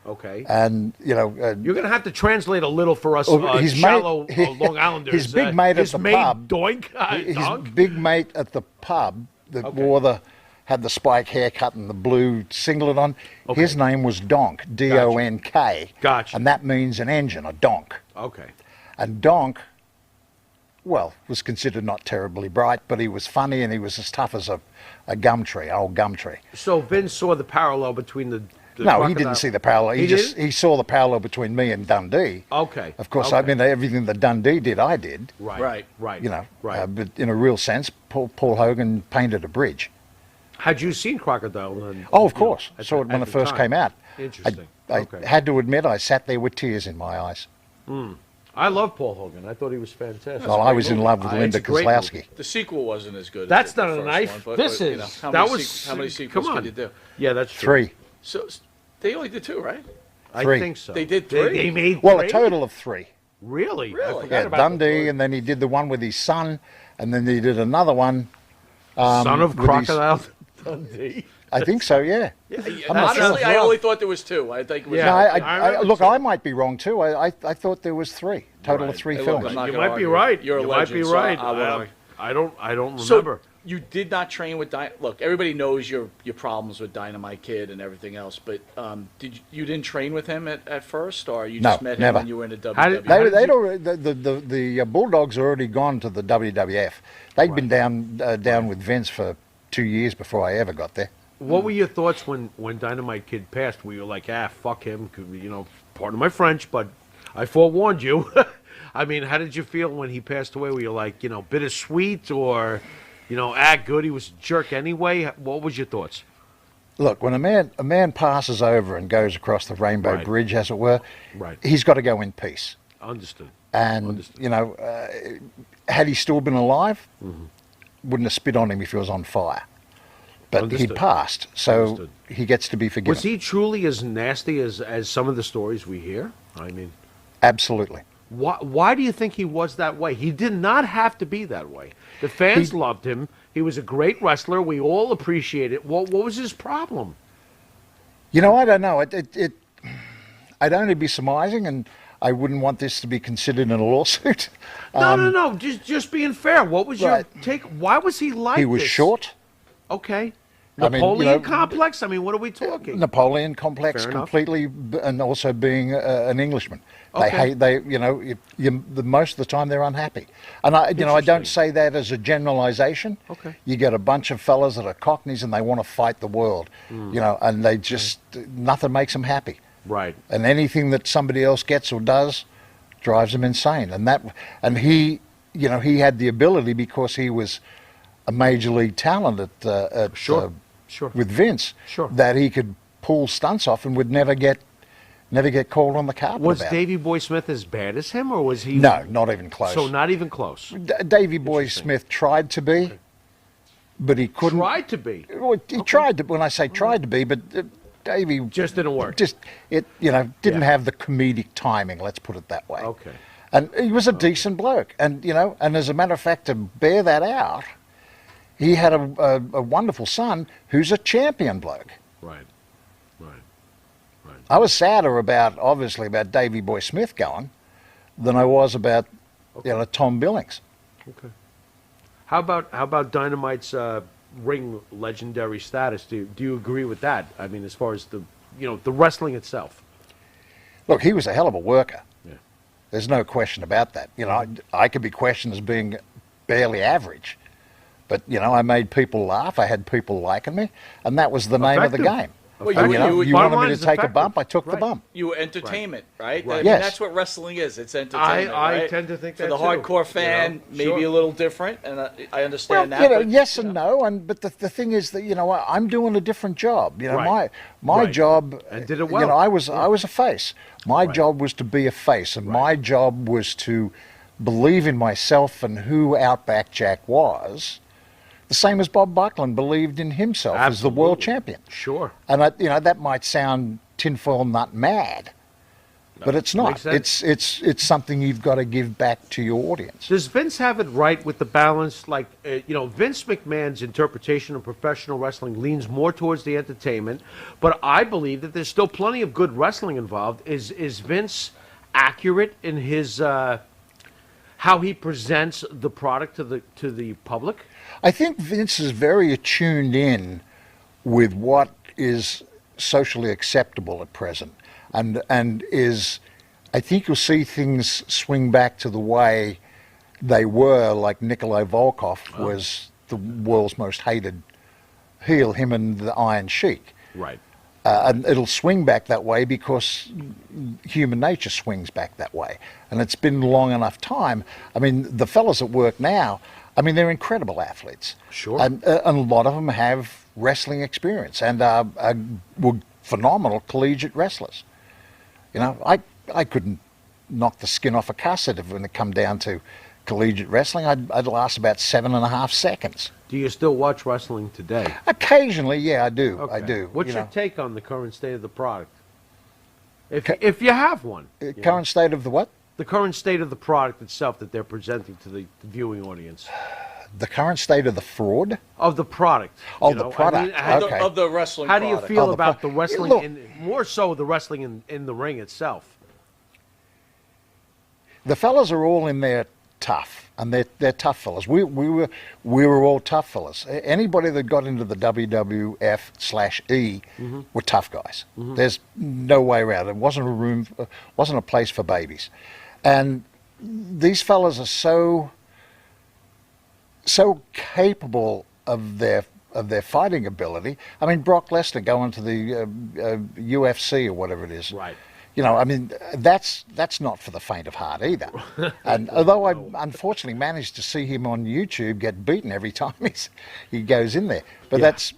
C: Okay.
H: And
C: You're going to have to translate a little for us
H: his
C: shallow
H: mate-
C: Long Islanders.
H: his big mate at
C: his
H: the
C: mate
H: pub.
C: Doink,
H: his
C: Donk?
H: big mate at the pub that had the spike haircut and the blue singlet on.
C: Okay.
H: His name was Donk, D-O-N-K.
C: Gotcha.
H: And that means an engine, a donk.
C: Okay.
H: And Donk, well, was considered not terribly bright, but he was funny and he was as tough as a gum tree, old gum tree.
C: So Vince saw the parallel between the
H: No, he
C: crocodile-
H: didn't see the parallel.
C: He didn't?
H: He saw the parallel between me and Dundee.
C: Okay.
H: Of course,
C: okay.
H: I mean, everything that Dundee did, I did.
C: Right.
H: You know,
C: Right.
H: but in a real sense, Paul Hogan painted a bridge.
C: Had you seen Crocodile? Then,
H: Oh, of course. I
C: at
H: saw
C: the-
H: it when
C: at
H: it
C: the
H: first
C: time?
H: came out.
C: Interesting.
H: I
C: Okay.
H: had to admit, I sat there with tears in my eyes.
C: I love Paul Hogan. I thought he was fantastic.
H: Well, I was in love with Linda
C: It's a great
H: Kozlowski.
E: The sequel wasn't as good.
C: That's
E: as the
C: not a
E: first
C: knife.
E: One, but,
C: This
E: you know,
C: is.
E: how
C: That
E: many
C: was.
E: how many sequels
C: Come on.
E: could you do?
C: Yeah, that's true.
H: 3.
E: So they only did 2, right?
C: I
H: Three.
C: think so.
E: They did
C: They
E: 3?
C: made
H: Well,
C: 3?
H: a total of 3.
C: Really?
E: Really?
C: I forgot
H: Yeah,
C: about
H: Dundee, and then he did the one with his son, and then he did another one.
C: Son of
H: with his-
C: Crocodile Dundee.
H: I think so, yeah.
E: Yeah,
H: not sure.
E: honestly, I only thought there was 2. I think it was.
C: Yeah.
H: No,
C: I remember
H: look,
C: too.
H: I might be wrong too. I thought there was 3, total of
C: Right.
H: 3
E: Hey, look,
H: films.
E: I'm not
C: You
E: gonna
C: might be
E: argue.
C: right.
E: You're a
C: you
E: legend,
C: might be
E: so
C: right.
E: I wanna-
C: I don't
E: So
C: remember.
E: you did not train with Look, everybody knows your problems with Dynamite Kid and everything else, but you didn't train with him at first, or you
H: No,
E: just met him
H: never.
E: when you were in the WWE?
C: How did-
H: They'd already, the Bulldogs are already gone to the WWF. They'd been down with Vince for 2 years before I ever got there.
C: What were your thoughts when Dynamite Kid passed? Were you like, fuck him? You know, pardon my French, but I forewarned you. I mean, how did you feel when he passed away? Were you like, bittersweet, or, good, he was a jerk anyway? What was your thoughts?
H: Look, when a man passes over and goes across the Rainbow
C: Right.
H: Bridge, as it were,
C: Right.
H: he's got to go in peace.
C: Understood.
H: And
C: Understood.
H: had he still been alive,
C: Mm-hmm.
H: wouldn't have spit on him if he was on fire. But
C: Understood.
H: he'd passed, so
C: Understood.
H: he gets to be forgiven.
C: Was he truly as nasty as some of the stories we hear? I mean,
H: Absolutely.
C: why do you think he was that way? He did not have to be that way. The fans loved him. He was a great wrestler. We all appreciate it. What was his problem?
H: I don't know. I'd only be surmising, and I wouldn't want this to be considered in a lawsuit.
C: No. Just being fair. What was
H: Right.
C: your take? Why was he like
H: He was
C: this?
H: short.
C: Okay.
H: I mean,
C: Napoleon complex? I mean, what are we talking?
H: Napoleon complex
C: Fair enough.
H: completely, and also being an Englishman. They
C: Okay.
H: hate. Most of the time they're unhappy. And I don't
C: Interesting.
H: say that as a generalization.
C: Okay.
H: You get a bunch of fellas that are cockneys and they want to fight the world. And they just nothing makes them happy.
C: Right.
H: And anything that somebody else gets or does drives them insane. And he had the ability, because he was a major league talent
C: Sure.
H: with Vince,
C: Sure.
H: that he could pull stunts off and would never get called on the carpet
C: Was
H: about
C: Davey Boy Smith as bad as him, or was he?
H: it. No, not even close.
C: So not even close.
H: Davey Boy Smith tried to be, but he couldn't.
C: Tried to be.
H: Well, he tried to. When I say tried to be, but Davey
C: Just didn't work.
H: didn't
C: Yeah.
H: have the comedic timing. Let's put it that way.
C: Okay.
H: And he was a decent bloke, and as a matter of fact, to bear that out, he had a wonderful son who's a champion bloke.
C: Right. Right.
H: I was sadder obviously about Davey Boy Smith going than I was about Tom Billings.
C: Okay. How about Dynamite's ring legendary status? Do you agree with that? I mean, as far as the wrestling itself.
H: Look, he was a hell of a worker.
C: Yeah.
H: There's no question about that. I could be questioned as being barely average, but I made people laugh. I had people liking me, and that was the name of the
C: Effective.
H: game.
E: Well,
H: And, you
C: bottom
H: wanted
C: line
H: me
C: is
H: to take a
C: effective.
H: bump, I took the
C: Right.
H: bump.
E: You were entertainment, right?
C: Right.
E: I mean,
H: Yes.
E: that's what wrestling is. It's entertainment,
C: I
E: right?
C: tend to think
E: For
C: that
E: the
C: too,
E: hardcore fan,
C: you know?
E: maybe
C: Sure.
E: a little different, and I
H: Well,
E: understand that. but,
H: yes and no, but the thing is that I'm doing a different job.
C: Right.
H: My
C: Right.
H: job,
C: And did it well.
H: I was a face. My job was to be a face, and my job was to believe in myself and who Outback Jack was, the same as Bob Buckland believed in himself as the world
C: Absolutely.
H: champion.
C: Sure.
H: And that might sound tinfoil nut mad, but it's not.
C: makes sense.
H: It's something you've got to give back to your audience.
C: Does Vince have it right with the balance? Like, Vince McMahon's interpretation of professional wrestling leans more towards the entertainment, but I believe that there's still plenty of good wrestling involved. Is Vince accurate in his how he presents the product to the public?
H: I think Vince is very attuned in with what is socially acceptable at present, and is, I think you'll see things swing back to the way they were, like Nikolai Volkov was the world's most hated heel, him and the Iron Sheik.
C: Right.
H: And it'll swing back that way because human nature swings back that way. And it's been long enough time. I mean, the fellas at work now, they're incredible athletes.
C: Sure.
H: And a lot of them have wrestling experience and were phenomenal collegiate wrestlers. I couldn't knock the skin off a cussard when it come down to collegiate wrestling. I'd last about 7.5 seconds.
C: Do you still watch wrestling today?
H: Occasionally, yeah, I do.
C: Okay.
H: I do.
C: What's
H: you
C: your
H: know.
C: take on the current state of the product? If you have one.
H: Current state of the what?
C: The current state of the product itself that they're presenting to the viewing audience.
H: The current state of the fraud?
C: Of the product.
H: Oh,
C: you
H: the
C: know?
H: product. Okay.
E: Of the wrestling
C: How do you
E: product.
C: feel
H: Oh, the
C: about
H: pro-
C: the wrestling,
H: Look.
C: more so the wrestling in the ring itself?
H: The fellas are all in there tough, and they're tough fellas. We were all tough fellas. Anybody that got into the WWF/E were tough guys. There's no way around it. It wasn't a place for babies. And these fellas are so capable of their fighting ability. I mean, Brock Lesnar going to the UFC or whatever it is.
C: Right.
H: You know, I mean, that's not for the faint of heart either. And although I unfortunately managed to see him on YouTube get beaten every time he goes in there, but that's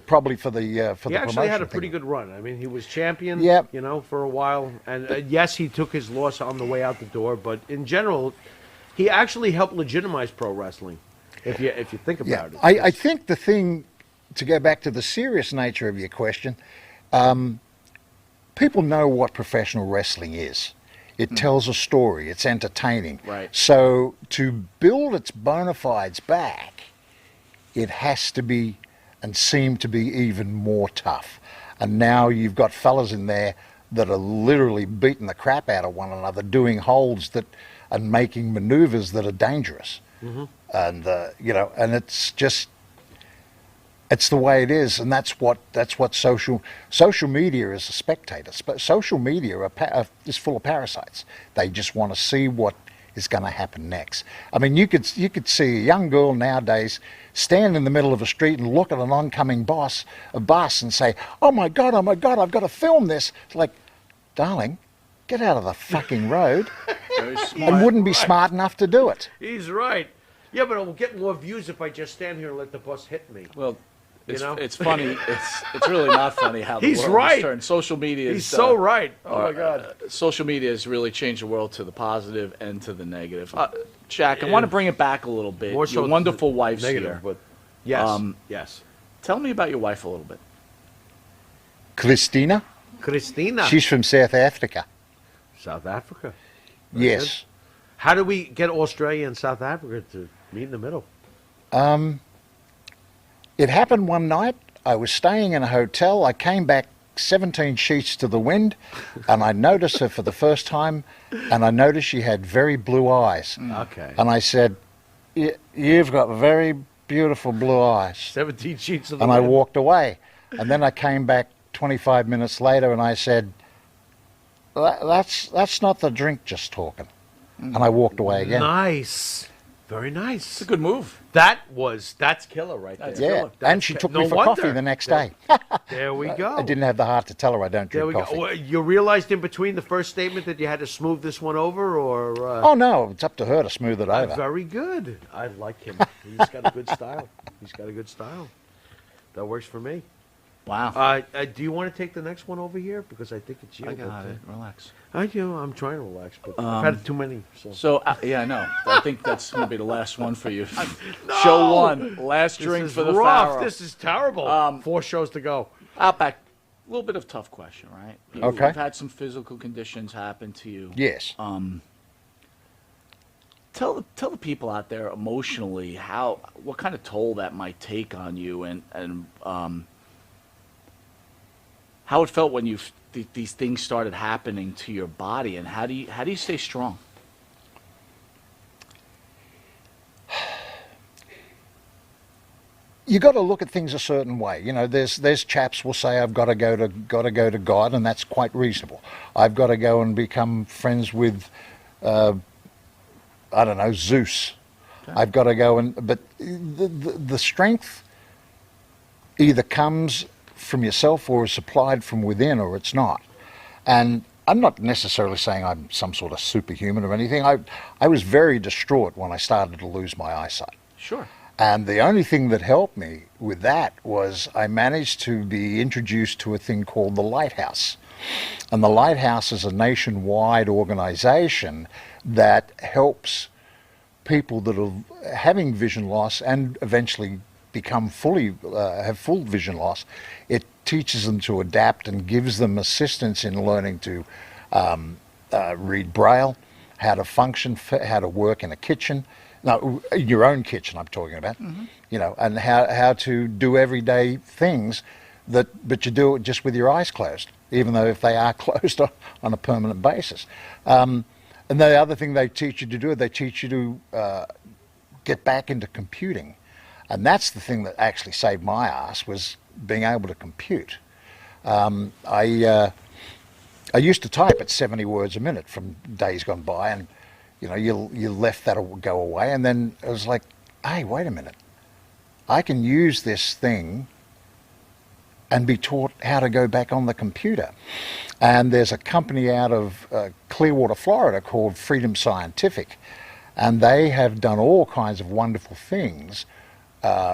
H: probably for the
C: He
H: promotion.
C: actually had a
H: thing.
C: pretty good run. I mean, he was champion,
H: Yep.
C: you know, for a while. And yes, he took his loss on the way out the door, but in general, he actually helped legitimize pro wrestling, if you think about it.
H: I think the thing, to go back to the serious nature of your question, people know what professional wrestling is. It tells a story. It's entertaining.
E: Right.
H: So to build its bona fides back, it has to be and seem to be even more tough. And now you've got fellas in there that are literally beating the crap out of one another, doing holds and making maneuvers that are dangerous. And you know, and it's the way it is, and that's what social media is a spectator. Social media is full of parasites. They just want to see what is going to happen next. I mean, you could see a young girl nowadays stand in the middle of a street and look at an oncoming bus and say, "Oh my God, I've got to film this." It's like, darling, get out of the fucking road.
E: Very smart.
H: And wouldn't be smart enough to do it.
C: He's right. Yeah, but it will get more views if I just stand here and let the bus hit me.
E: Well, it's,
C: know?
E: it's funny. It's really not funny how the
C: He's
E: world
C: right.
E: has turned. Social media.
C: He's so right. Oh my God.
E: Social media has really changed the world to the positive and to the negative. Jack, I want to bring it back a little bit.
C: More so
E: Your
C: to
E: wonderful
C: the
E: wife's
C: negative,
E: here.
C: but yes, yes.
E: Tell me about your wife a little bit.
H: Christina,
C: Christina,
H: she's from South Africa.
C: South Africa.
H: Yes.
C: How do we get Australia and South Africa to meet in the middle?
H: It happened one night. I was staying in a hotel. I came back 17 sheets to the wind, and I noticed her for the first time, and I noticed she had very blue eyes.
C: Okay.
H: And I said, "You've got very beautiful blue eyes."
C: 17 sheets of the
H: And I
C: wind.
H: walked away. And then I came back 25 minutes later, and I said, "That's not the drink just talking." And I walked away again.
C: Nice. Very nice.
E: It's a good move.
C: That's killer right there.
E: That's
H: Yeah,
E: killer.
H: and she took me for coffee the next day.
C: There we go.
H: I didn't have the heart to tell her I don't
C: There
H: drink
C: we
H: coffee.
C: go. Well, you realized in between the first statement that you had to smooth this one over, or?
H: Oh no, it's up to her to smooth it over.
C: Very good. I like him. He's got a good style. He's got a good style. That works for me.
E: Wow.
C: Do you want to take the next one over here? Because I think it's you.
E: I got
C: but,
E: it. Relax.
C: I'm trying to relax, but I've had too many. So.
E: So, yeah, I know. I think that's going to be the last one for you. Show one. Last drink
C: This is
E: for the
C: rough.
E: Pharaoh.
C: This is terrible. 4 shows to go.
E: Outback, a little bit of tough question, right?
H: Okay.
E: You've had some physical conditions happen to you.
H: Yes.
E: Tell the people out there emotionally what kind of toll that might take on you, and how it felt when these things started happening to your body, and how do you stay strong?
H: You got to look at things a certain way. You know, there's chaps will say I've got to go to God, and that's quite reasonable. I've got to go and become friends with, I don't know, Zeus. Okay. I've got to go but the strength either comes from yourself or is supplied from within, or it's not. And I'm not necessarily saying I'm some sort of superhuman or anything. I was very distraught when I started to lose my eyesight.
E: Sure.
H: And the only thing that helped me with that was I managed to be introduced to a thing called the Lighthouse. And the Lighthouse is a nationwide organization that helps people that are having vision loss and eventually become have full vision loss. It teaches them to adapt and gives them assistance in learning to read Braille, how to function, how to work in a kitchen. No, your own kitchen I'm talking about, you know, and how to do everyday things but you do it just with your eyes closed, even though if they are closed on a permanent basis. And the other thing they teach you to do, they teach you to get back into computing. And that's the thing that actually saved my ass, was being able to compute. I used to type at 70 words a minute from days gone by, and you know, you left that go away, and then it was like, hey, wait a minute. I can use this thing and be taught how to go back on the computer. And there's a company out of Clearwater, Florida called Freedom Scientific, and they have done all kinds of wonderful things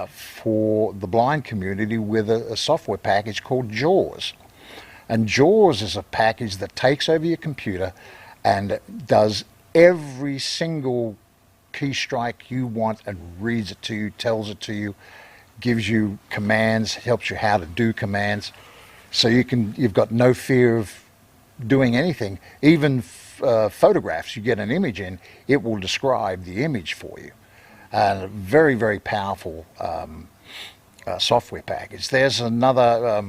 H: for the blind community with a software package called JAWS. And JAWS is a package that takes over your computer and does every single key strike you want and reads it to you, tells it to you, gives you commands, helps you how to do commands. So you've got no fear of doing anything. Even photographs, you get an image in, it will describe the image for you. And a very, very powerful software package. There's another,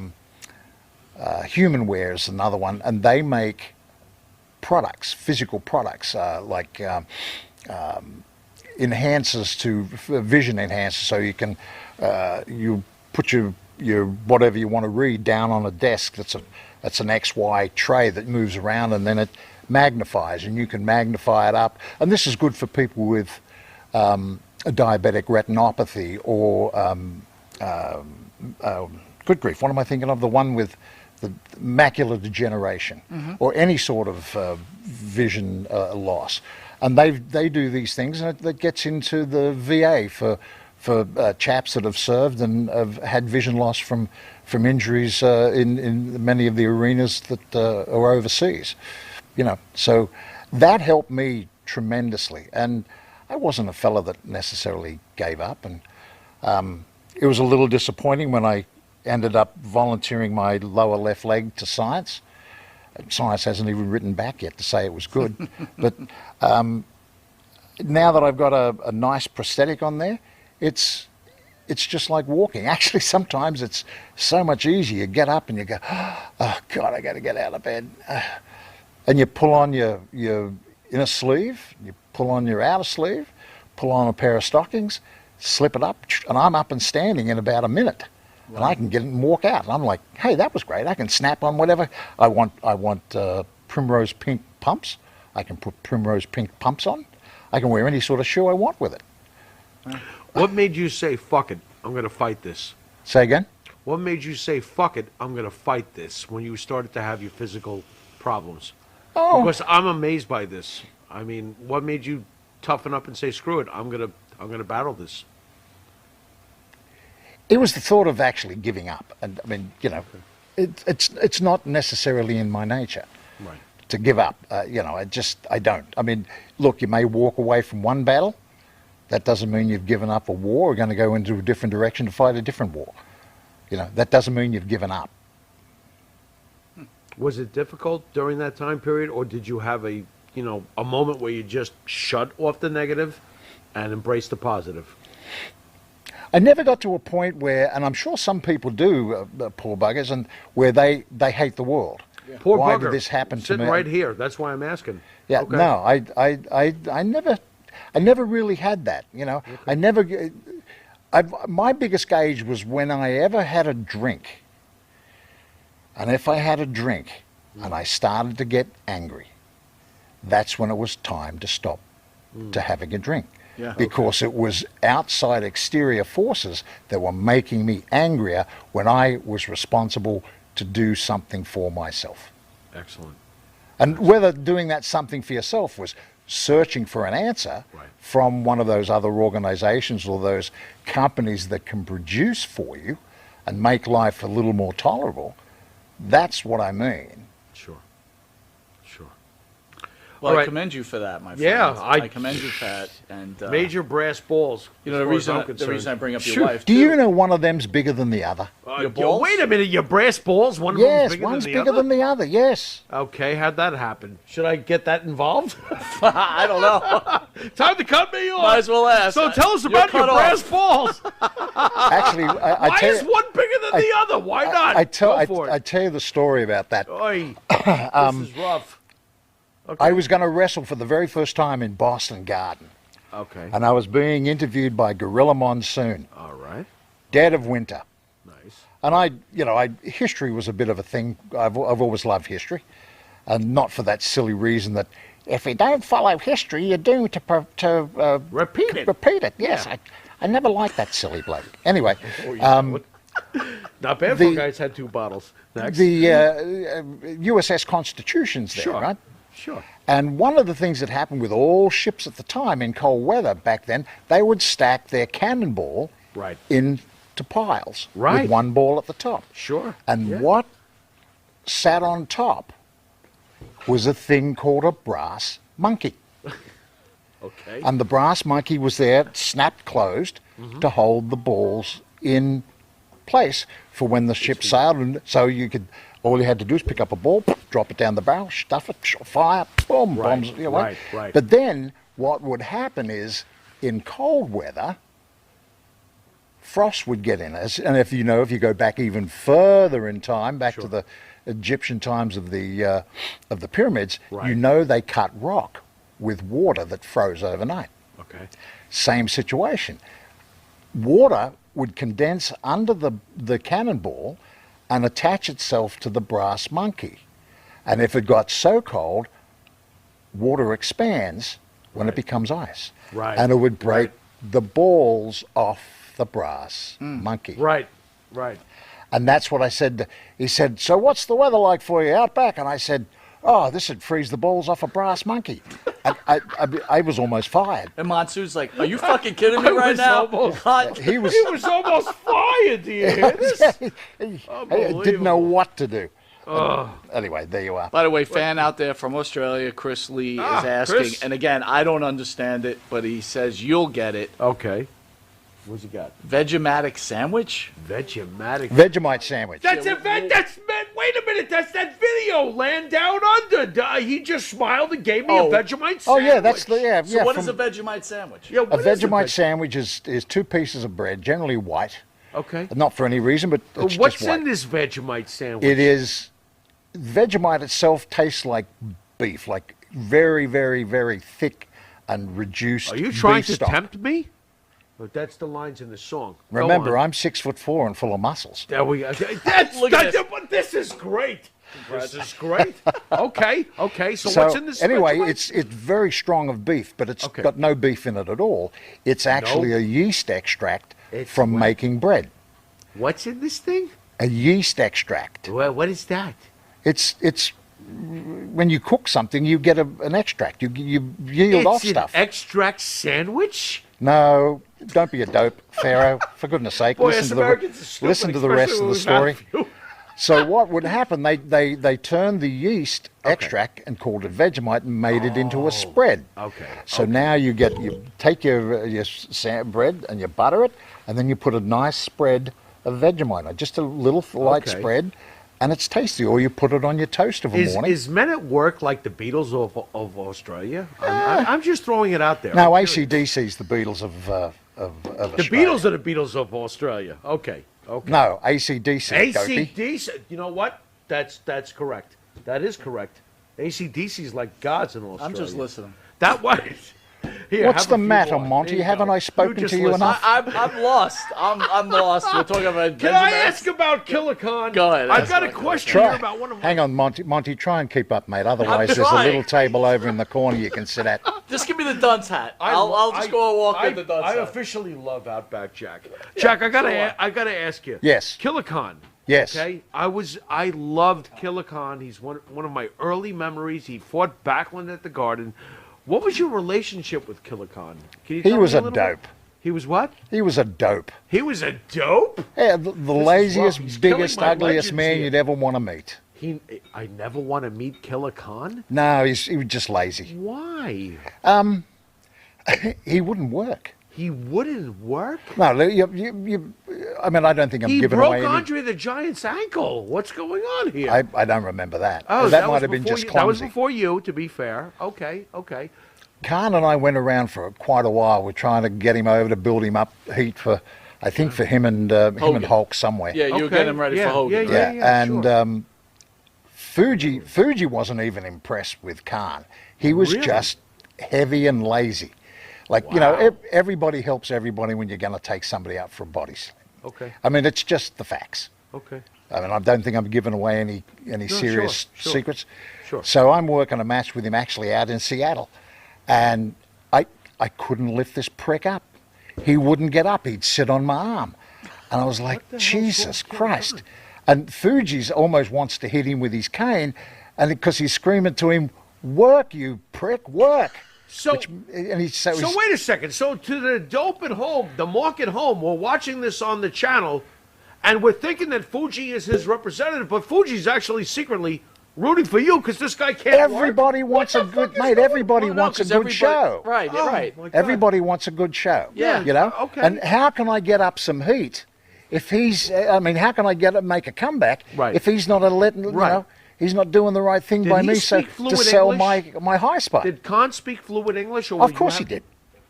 H: Humanware is another one, and they make products, physical products, like enhancers to vision enhancers, so you can you put your whatever you want to read down on a desk that's an XY tray that moves around, and then it magnifies, and you can magnify it up. And this is good for people with a diabetic retinopathy or good grief, what am I thinking of? The one with the macular degeneration, or any sort of vision loss. And they do these things, and that gets into the VA for chaps that have served and have had vision loss from injuries in many of the arenas that are overseas. You know, so that helped me tremendously. And I wasn't a fella that necessarily gave up, and it was a little disappointing when I ended up volunteering my lower left leg to science. Science hasn't even written back yet to say it was good. But now that I've got a nice prosthetic on there, it's just like walking. Actually, sometimes it's so much easier. You get up and you go, oh God, I got to get out of bed. And you pull on your inner sleeve, you pull on your outer sleeve, pull on a pair of stockings, slip it up, and I'm up and standing in about a minute. Wow. And I can get it and walk out. And I'm like, hey, that was great. I can snap on whatever. I want primrose pink pumps. I can put primrose pink pumps on. I can wear any sort of shoe I want with it.
C: What made you say, fuck it, I'm going to fight this?
H: Say again?
C: What made you say, fuck it, I'm going to fight this when you started to have your physical problems? Oh. Because I'm amazed by this. I mean, what made you toughen up and say, screw it, I'm going to battle this?
H: It was the thought of actually giving up. And I mean, you know, it's not necessarily in my nature to give up. You know, I don't. I mean, look, you may walk away from one battle. That doesn't mean you've given up a war or going to go into a different direction to fight a different war. You know, that doesn't mean you've given up.
C: Was it difficult during that time period, or did you have a moment where you just shut off the negative and embrace the positive?
H: I never got to a point where, and I'm sure some people do, poor buggers, and where they hate the world. Yeah.
C: Poor
H: why
C: bugger.
H: Did this happen to me?
C: Sitting right here. That's why I'm asking.
H: Yeah,
C: okay.
H: No, I never really had that. You know, okay. My biggest gauge was when I ever had a drink. And if I had a drink and I started to get angry, that's when it was time to stop to having a drink. Yeah, because it was outside exterior forces that were making me angrier when I was responsible to do something for myself.
C: Excellent.
H: And whether doing that something for yourself was searching for an answer from one of those other organizations or those companies that can produce for you and make life a little more tolerable. That's what I mean.
C: Sure. Sure.
E: Well,
C: All
E: I
C: right.
E: commend you for that, my friend.
C: Yeah,
E: I commend you for that. And
C: Major brass balls.
E: you know, the reason I bring up your wife.
H: Do you know one of them's bigger than the other?
E: Your balls?
C: Wait a minute, your brass balls? One of
H: Yes,
C: them's bigger
H: one's
C: than the
H: bigger
C: other?
H: than the other, yes.
C: Okay, how'd that happen? Should I get that involved?
E: I don't know.
C: Time to cut me off.
E: Might as well ask.
C: So tell us
E: You're
C: about your
E: cut off.
C: brass balls.
H: Actually, I
C: Why
H: tell
C: is
H: you,
C: one bigger than the other? Why not?
H: I
C: Go for it.
H: tell you the story about that.
C: Oy, this is rough. Okay.
H: I was going to wrestle for the very first time in Boston Garden,
C: Okay.
H: and I was being interviewed by Gorilla Monsoon,
C: All right.
H: dead of winter.
C: Nice.
H: And history was a bit of a thing. I've always loved history, and not for that silly reason that if you don't follow history, you're doomed to
C: Repeat it.
H: repeat it. Yes,
C: Yeah.
H: I never liked that silly bloke. Anyway,
C: Not bad for a guy who's had 2 bottles. Next.
H: the USS Constitution's there,
C: Sure.
H: right?
C: Sure.
H: And one of the things that happened with all ships at the time in cold weather back then, they would stack their cannonball
C: Right.
H: into piles
C: Right.
H: with one ball at the top.
C: Sure.
H: And
C: Yeah.
H: what sat on top was a thing called a brass monkey.
C: Okay.
H: And the brass monkey was there, snapped closed, to hold the balls in place for when the ship sailed. And so all you had to do is pick up a ball, drop it down the barrel, stuff it, fire, boom,
C: Right,
H: bombs.
C: right, right.
H: But then what would happen is in cold weather, frost would get in us. And if you go back even further in time, back to the Egyptian times of the pyramids,
C: Right.
H: they cut rock with water that froze overnight.
C: Okay.
H: Same situation. Water would condense under the cannonball and attach itself to the brass monkey. And if it got so cold, water expands when it becomes ice.
C: Right.
H: And it would break the balls off the brass monkey.
C: Right. Right.
H: And that's what I said. He said, "So what's the weather like for you out back?" And I said, "Oh, this would freeze the balls off a brass monkey." And I was almost fired.
E: And Monsoon's like, "Are you fucking kidding me right
C: was
E: now?"
C: almost-
H: He was,
C: He was almost fired. Do you hear this?
H: I didn't know what to do. Anyway, there you are.
E: By the way, fan out there from Australia, Chris Lee, is asking,
C: Chris.
E: and again, I don't understand it, but he says you'll get it.
C: Okay. What's he got?
E: Vegematic sandwich?
C: Vegemite.
H: Vegemite sandwich.
C: That's a wait a minute. That's that video. Land Down Under. He just smiled and gave me a Vegemite sandwich.
H: Oh yeah, that's the
E: So what is a Vegemite sandwich?
C: Yeah,
H: a
C: what is
H: Vegemite sandwich is 2 pieces of bread, generally white.
C: Okay.
H: Not for any reason, but it's
C: What's
H: just white.
C: in this Vegemite sandwich?
H: It is Vegemite itself tastes like beef, like very, very, very thick and reduced.
C: Are you trying
H: beef
C: to
H: stock.
C: tempt me? But that's the lines in the song. Go
H: Remember,
C: on.
H: I'm 6'4" and full of muscles.
C: There we go.
E: Look at this.
C: But this is great. This is great. Okay. So,
H: So
C: what's in this?
H: anyway,
C: Vegemite?
H: it's very strong of beef, but it's
C: Okay.
H: got no beef in it at all. It's actually a yeast extract
C: It's
H: from
C: what?
H: making bread.
C: What's in this thing?
H: A yeast extract.
C: What is that?
H: It's when you cook something, you get an extract. You yield off
C: It's an
H: stuff.
C: extract sandwich.
H: No, don't be a dope, Pharaoh. For goodness sake,
C: Boy, us Americans are stupid,
H: listen to the rest of the
C: especially
H: story.
C: when we have you.
H: So what would happen? They turned the yeast extract and called it Vegemite and made it into a spread.
C: Okay.
H: So now you take your bread and you butter it, and then you put a nice spread of Vegemite on, just a little light
C: Okay.
H: spread, and it's tasty. Or you put it on your toast of a morning.
C: Is Men at Work like the Beatles of Australia? I'm just throwing it out there.
H: Now
C: I'm curious.
H: AC/DC's the Beatles of
C: The
H: Australia.
C: Beatles are the Beatles of Australia. Okay.
H: No, AC/DC. Dopey.
C: AC/DC. You know what? That's correct. That is correct. AC/DC's like gods in Australia.
E: I'm just listening.
C: That was. Here,
H: What's
C: have
H: the
C: a few
H: matter,
C: more.
H: Monty?
C: There you
H: Haven't
C: go.
H: I spoken
C: just
H: to you
C: listen.
H: enough?
E: I'm lost. I'm lost. We're talking about
C: Can I
E: Vegemite.
C: ask about Killicon?
E: Go ahead,
C: I've
E: ask
C: got a
E: about
C: question
H: Try.
C: here about one of my.
H: Hang on, Monty. Try and keep up, mate. Otherwise, there's a
E: trying.
H: little table over in the corner you can sit at.
E: Just give me the dunce hat. I'll just go and walk in the dunce
C: I
E: hat.
C: officially love Outback Jack. Jack, I gotta ask you.
H: Yes.
C: Killicon.
H: Yes.
C: Okay. I loved Killicon. He's one of my early memories. He fought Backlund at the Garden. What was your relationship with Killer Khan? Can you
H: He
C: tell
H: was
C: me
H: a
C: little bit?
H: dope.
C: He was what?
H: He was a dope.
C: He was a dope?
H: Yeah, the laziest,
C: rough. He's
H: biggest,
C: killing my
H: ugliest
C: legends
H: man
C: here.
H: you'd ever want to meet.
C: I never want to meet Killer Khan.
H: No, he was just lazy.
C: Why?
H: He wouldn't work.
C: He wouldn't work.
H: No, I mean, I don't think I'm
C: He
H: giving
C: broke
H: away any.
C: Andre the Giant's ankle. What's going on here?
H: I don't remember that.
C: Oh,
H: that
C: was
H: might have been
C: before
H: just
C: you, That was
H: clumsy.
C: before you, to be fair. Okay.
H: Khan and I went around for quite a while. We're trying to get him over to build him up heat for, I think, for him and Hulk somewhere.
E: Yeah, you were getting him ready for Hogan.
C: Yeah,
E: right?
H: and
C: sure.
H: Fuji wasn't even impressed with Khan. He was
C: Really?
H: just heavy and lazy. Like, everybody helps everybody when you're going to take somebody out for a body slam.
C: Okay.
H: I mean, it's just the facts.
C: Okay.
H: I mean, I don't think I'm giving away any serious
C: sure.
H: secrets.
C: Sure.
H: So I'm working a match with him actually out in Seattle. And I couldn't lift this prick up. He wouldn't get up. He'd sit on my arm. And I was like,
C: the hell's
H: Jesus
C: wrong with
H: Christ.
C: Killer
H: And Fuji's almost wants to hit him with his cane, and because he's screaming to him, "Work, you prick, work!"
C: So,
H: He's
C: so wait a second. So to the dope at home, the mark at home, we're watching this on the channel, and we're thinking that Fuji is his representative, but Fuji's actually secretly rooting for you because this guy can't
H: Everybody
C: work.
H: wants a good mate. Everybody wants a good show.
E: Right,
C: Oh,
E: right.
C: my God.
H: Everybody wants a good show.
E: Yeah.
H: You know.
C: Okay.
H: And how can I get up some heat if he's? I mean, how can I make a comeback
C: Right.
H: if he's not
C: Right.
H: he's not doing the right thing
C: Did
H: by
C: he
H: me so
C: speak fluent
H: to sell
C: English?
H: my high spot?
C: Did Khan speak fluent English? Or
H: Of
C: would you
H: course
C: have-
H: he did.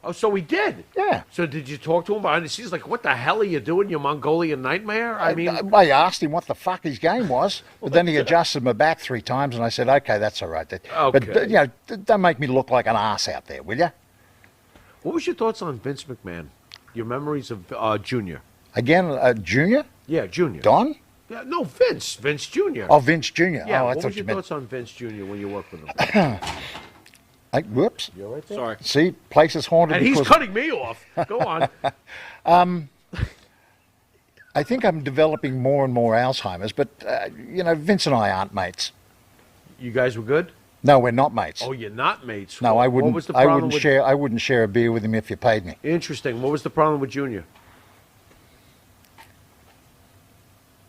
C: Oh, so he did?
H: Yeah.
C: So did you talk to him behind the scenes? Like, what the hell are you doing, you Mongolian nightmare? I mean,
H: I asked him what the fuck his game was, but then he adjusted my back 3 times, and I said, "Okay, that's all right."
C: Okay.
H: But don't make me look like an ass out there, will you?
C: what was your thoughts on Vince McMahon? Your memories of Junior?
H: Again, Junior,
C: Yeah, Junior.
H: Don,
C: Yeah, no, Vince Jr.
H: oh Vince Jr.
C: Yeah,
H: oh, I
C: what
H: thought
C: was
H: you
C: your
H: meant.
C: thoughts on Vince Jr. when you worked with him?
H: Whoops.
C: You all right there?
E: Sorry.
H: See, place is haunted.
C: And he's
H: because
C: cutting me off. Go on.
H: I think I'm developing more and more Alzheimer's, but Vince and I aren't mates.
C: You guys were good?
H: No, we're not mates.
C: Oh, you're not mates.
H: no, I
C: What
H: wouldn't.
C: was the
H: I
C: problem
H: wouldn't
C: with...
H: share. I wouldn't share a beer with him if you paid me.
C: Interesting. What was the problem with Junior?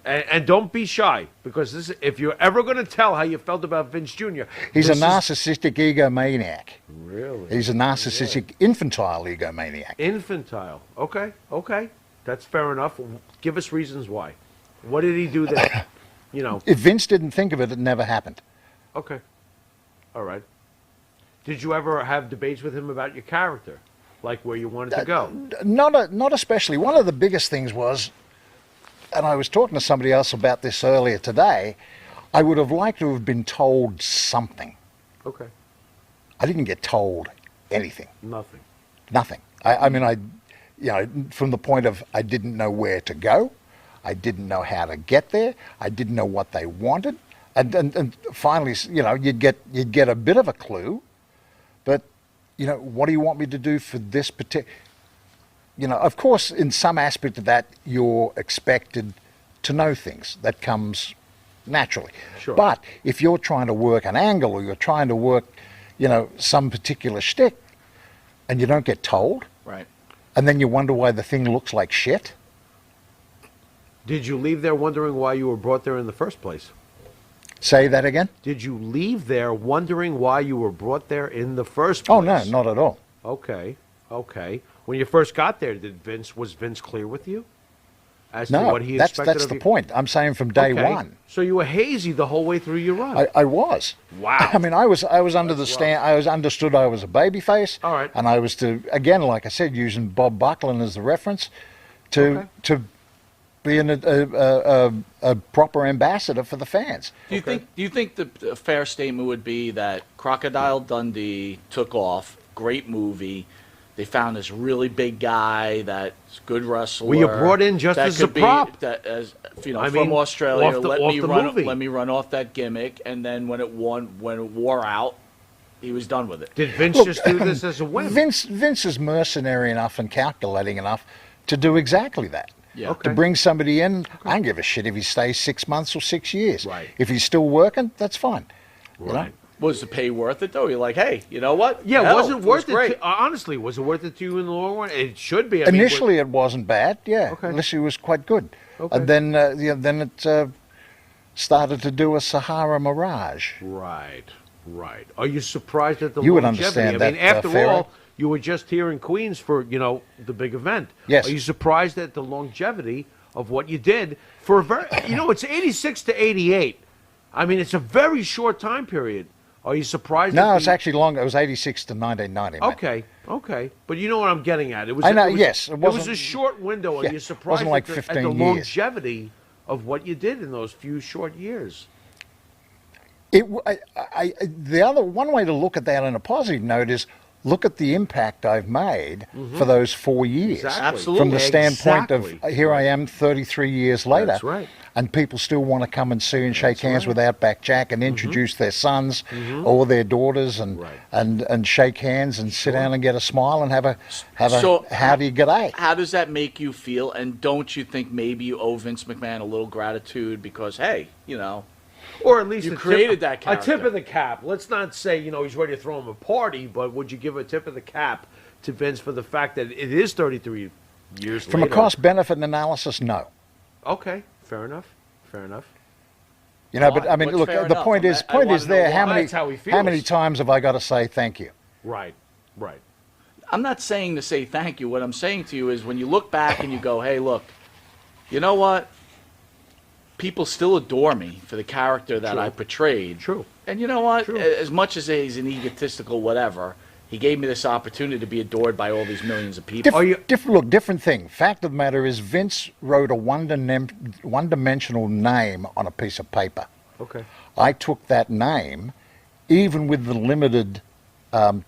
C: And don't be shy, because if you're ever going to tell how you felt about Vince Jr.,
H: He's a
C: this is-
H: narcissistic egomaniac.
C: Really?
H: He's a narcissistic, infantile egomaniac.
C: Infantile. Okay. That's fair enough. Give us reasons why. What did he do that,
H: If Vince didn't think of it, it never happened.
C: Okay. All right. Did you ever have debates with him about your character? Like where you wanted to go?
H: Not especially. One of the biggest things was, and I was talking to somebody else about this earlier today, I would have liked to have been told something.
C: Okay.
H: I didn't get told anything.
C: Nothing.
H: Nothing. I mean, from the point of I didn't know where to go. I didn't know how to get there. I didn't know what they wanted. And finally, you'd get a bit of a clue, but, what do you want me to do for this particular... of course, in some aspect of that, you're expected to know things. That comes naturally.
C: Sure.
H: But if you're trying to work an angle or you're trying to work, some particular shtick, and you don't get told,
E: Right.
H: and then you wonder why the thing looks like shit.
C: Did you leave there wondering why you were brought there in the first place?
H: Say that again?
C: Did you leave there wondering why you were brought there in the first place?
H: Oh, no, not at all.
C: Okay. When you first got there, was Vince clear with you as to
H: No,
C: what he
H: that's
C: expected of
H: the
C: you?
H: point. I'm saying from day
C: Okay.
H: one.
C: So you were hazy the whole way through your run.
H: I was.
C: Wow.
H: I mean, I was under the stand. I was understood I was a babyface.
C: All right.
H: And I was to, again, like I said, using Bob Buckland as the reference, to be a proper ambassador for the fans.
E: Do you think the fair statement would be that Crocodile Dundee took off, great movie, they found this really big guy that's good wrestler.
C: Were you brought in just
E: that
C: as a
E: could be-
C: prop?
E: That as
C: I
E: from
C: mean,
E: Australia,
C: off the movie.
E: let me run off that gimmick, and then when it wore out, he was done with it.
C: Did Vince
H: Look,
C: just do this as a whim?
H: Vince is mercenary enough and calculating enough to do exactly that.
E: Yeah.
C: Okay.
H: To bring somebody in, I don't give a shit if he stays 6 months or 6 years.
C: Right.
H: If he's still working, that's fine.
C: Right.
E: Was the pay worth it though? You're like, hey, you know what?
C: Yeah,
E: Hell,
C: was it worth
E: great.
C: it? Honestly, was it worth it to you in the long run? It should be. I mean,
H: Initially, it wasn't bad. Yeah,
C: Okay.
H: initially it was quite good.
C: Okay.
H: And then, then it started to do a Sahara Mirage.
C: Right. Are you surprised at the
H: You would
C: longevity?
H: understand
C: I mean,
H: that,
C: after
H: Pharaoh.
C: all, you were just here in Queens for the big event.
H: Yes.
C: Are you surprised at the longevity of what you did for a very? It's 86 to 88. I mean, it's a very short time period. Are you surprised?
H: No,
C: at
H: it's actually longer. It was 86 to 1990. mate.
C: Okay. But you know what I'm getting at. It was.
H: I know,
C: It was,
H: yes, it
C: It was
H: wasn't-
C: a short window. Are
H: yeah,
C: you
H: it
C: surprised
H: wasn't like
C: at
H: 15
C: the
H: years.
C: longevity of what you did in those few short years?
H: One way to look at that on a positive note is look at the impact I've made for those 4 years.
C: Exactly.
E: Absolutely.
H: From the standpoint
C: Exactly.
H: of here I am 33 years later.
C: That's right.
H: And people still want to come and see and shake hands with Outback Jack and introduce their sons or their daughters and
C: Right.
H: and shake hands and sit down and get a smile and have a
E: So,
H: howdy g'day.
E: How does that make you feel? And don't you think maybe you owe Vince McMahon a little gratitude because, hey,
C: Or at least
E: You
C: a
E: created
C: tip,
E: that
C: a
E: character.
C: tip of the cap. Let's not say he's ready to throw him a party, but would you give a tip of the cap to Vince for the fact that it is 33 years
H: From
C: later?
H: a cost benefit analysis, no.
C: Okay, fair enough.
H: But I mean,
E: What's
H: look,
E: fair
H: the
E: enough?
H: point is,
E: I wanna know
H: there,
E: why.
H: how many
C: That's how he
H: how many
C: feels.
H: times have I got to say thank you?
C: Right.
E: I'm not saying to say thank you. What I'm saying to you is when you look back and you go, hey, look, you know what? People still adore me for the character that
C: True.
E: I portrayed.
C: True.
E: And you know what?
C: True.
E: As much as he's an egotistical whatever, he gave me this opportunity to be adored by all these millions of people.
H: Different thing. Fact of the matter is, Vince wrote a one-dimensional name on a piece of paper.
C: Okay.
H: I took that name, even with the limited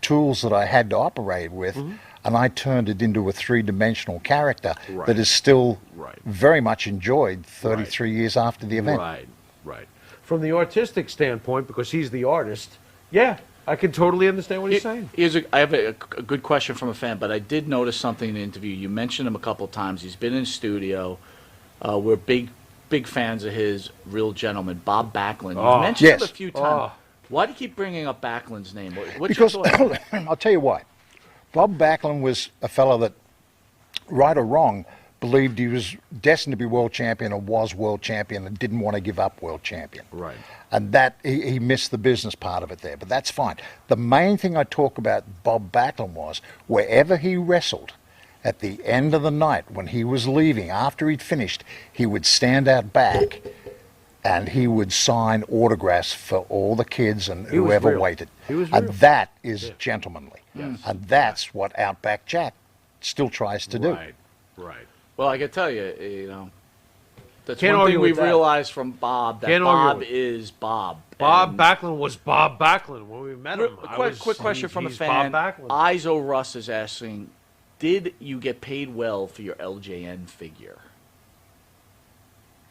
H: tools that I had to operate with, and I turned it into a three-dimensional character
C: Right.
H: that is still
C: Right.
H: very much enjoyed 33 years after the event.
C: Right. From the artistic standpoint, because he's the artist, yeah, I can totally understand what he's saying.
E: I have a good question from a fan, but I did notice something in the interview. You mentioned him a couple of times. He's been in studio. We're big fans of his, real gentleman, Bob Backlund. You mentioned him
H: Yes.
E: a few times. Why do you keep bringing up Backlund's name? What's
H: Because
E: your thought?
H: I'll tell you why. Bob Backlund was a fellow that, right or wrong, believed he was destined to be world champion or was world champion and didn't want to give up world champion.
C: Right.
H: And that he missed the business part of it there, but that's fine. The main thing I talk about Bob Backlund was wherever he wrestled, at the end of the night when he was leaving, after he'd finished, he would stand out back and he would sign autographs for all the kids and
C: He was
H: whoever
C: real.
H: waited.
C: He was
H: and
C: real.
H: that is gentlemanly.
C: Yes.
H: And that's what Outback Jack still tries to do.
C: Right.
E: Well, I can tell you, that's
C: Can't
E: one
C: argue
E: thing we've
C: with that.
E: realized from Bob, that
C: Can't argue
E: Bob
C: with it.
E: is Bob.
C: Bob
E: And
C: Backlund was Bob Backlund when we met him.
E: quick question from a
C: he's
E: fan.
C: Bob Backlund.
E: Iso Russ is asking, did you get paid well for your LJN figure?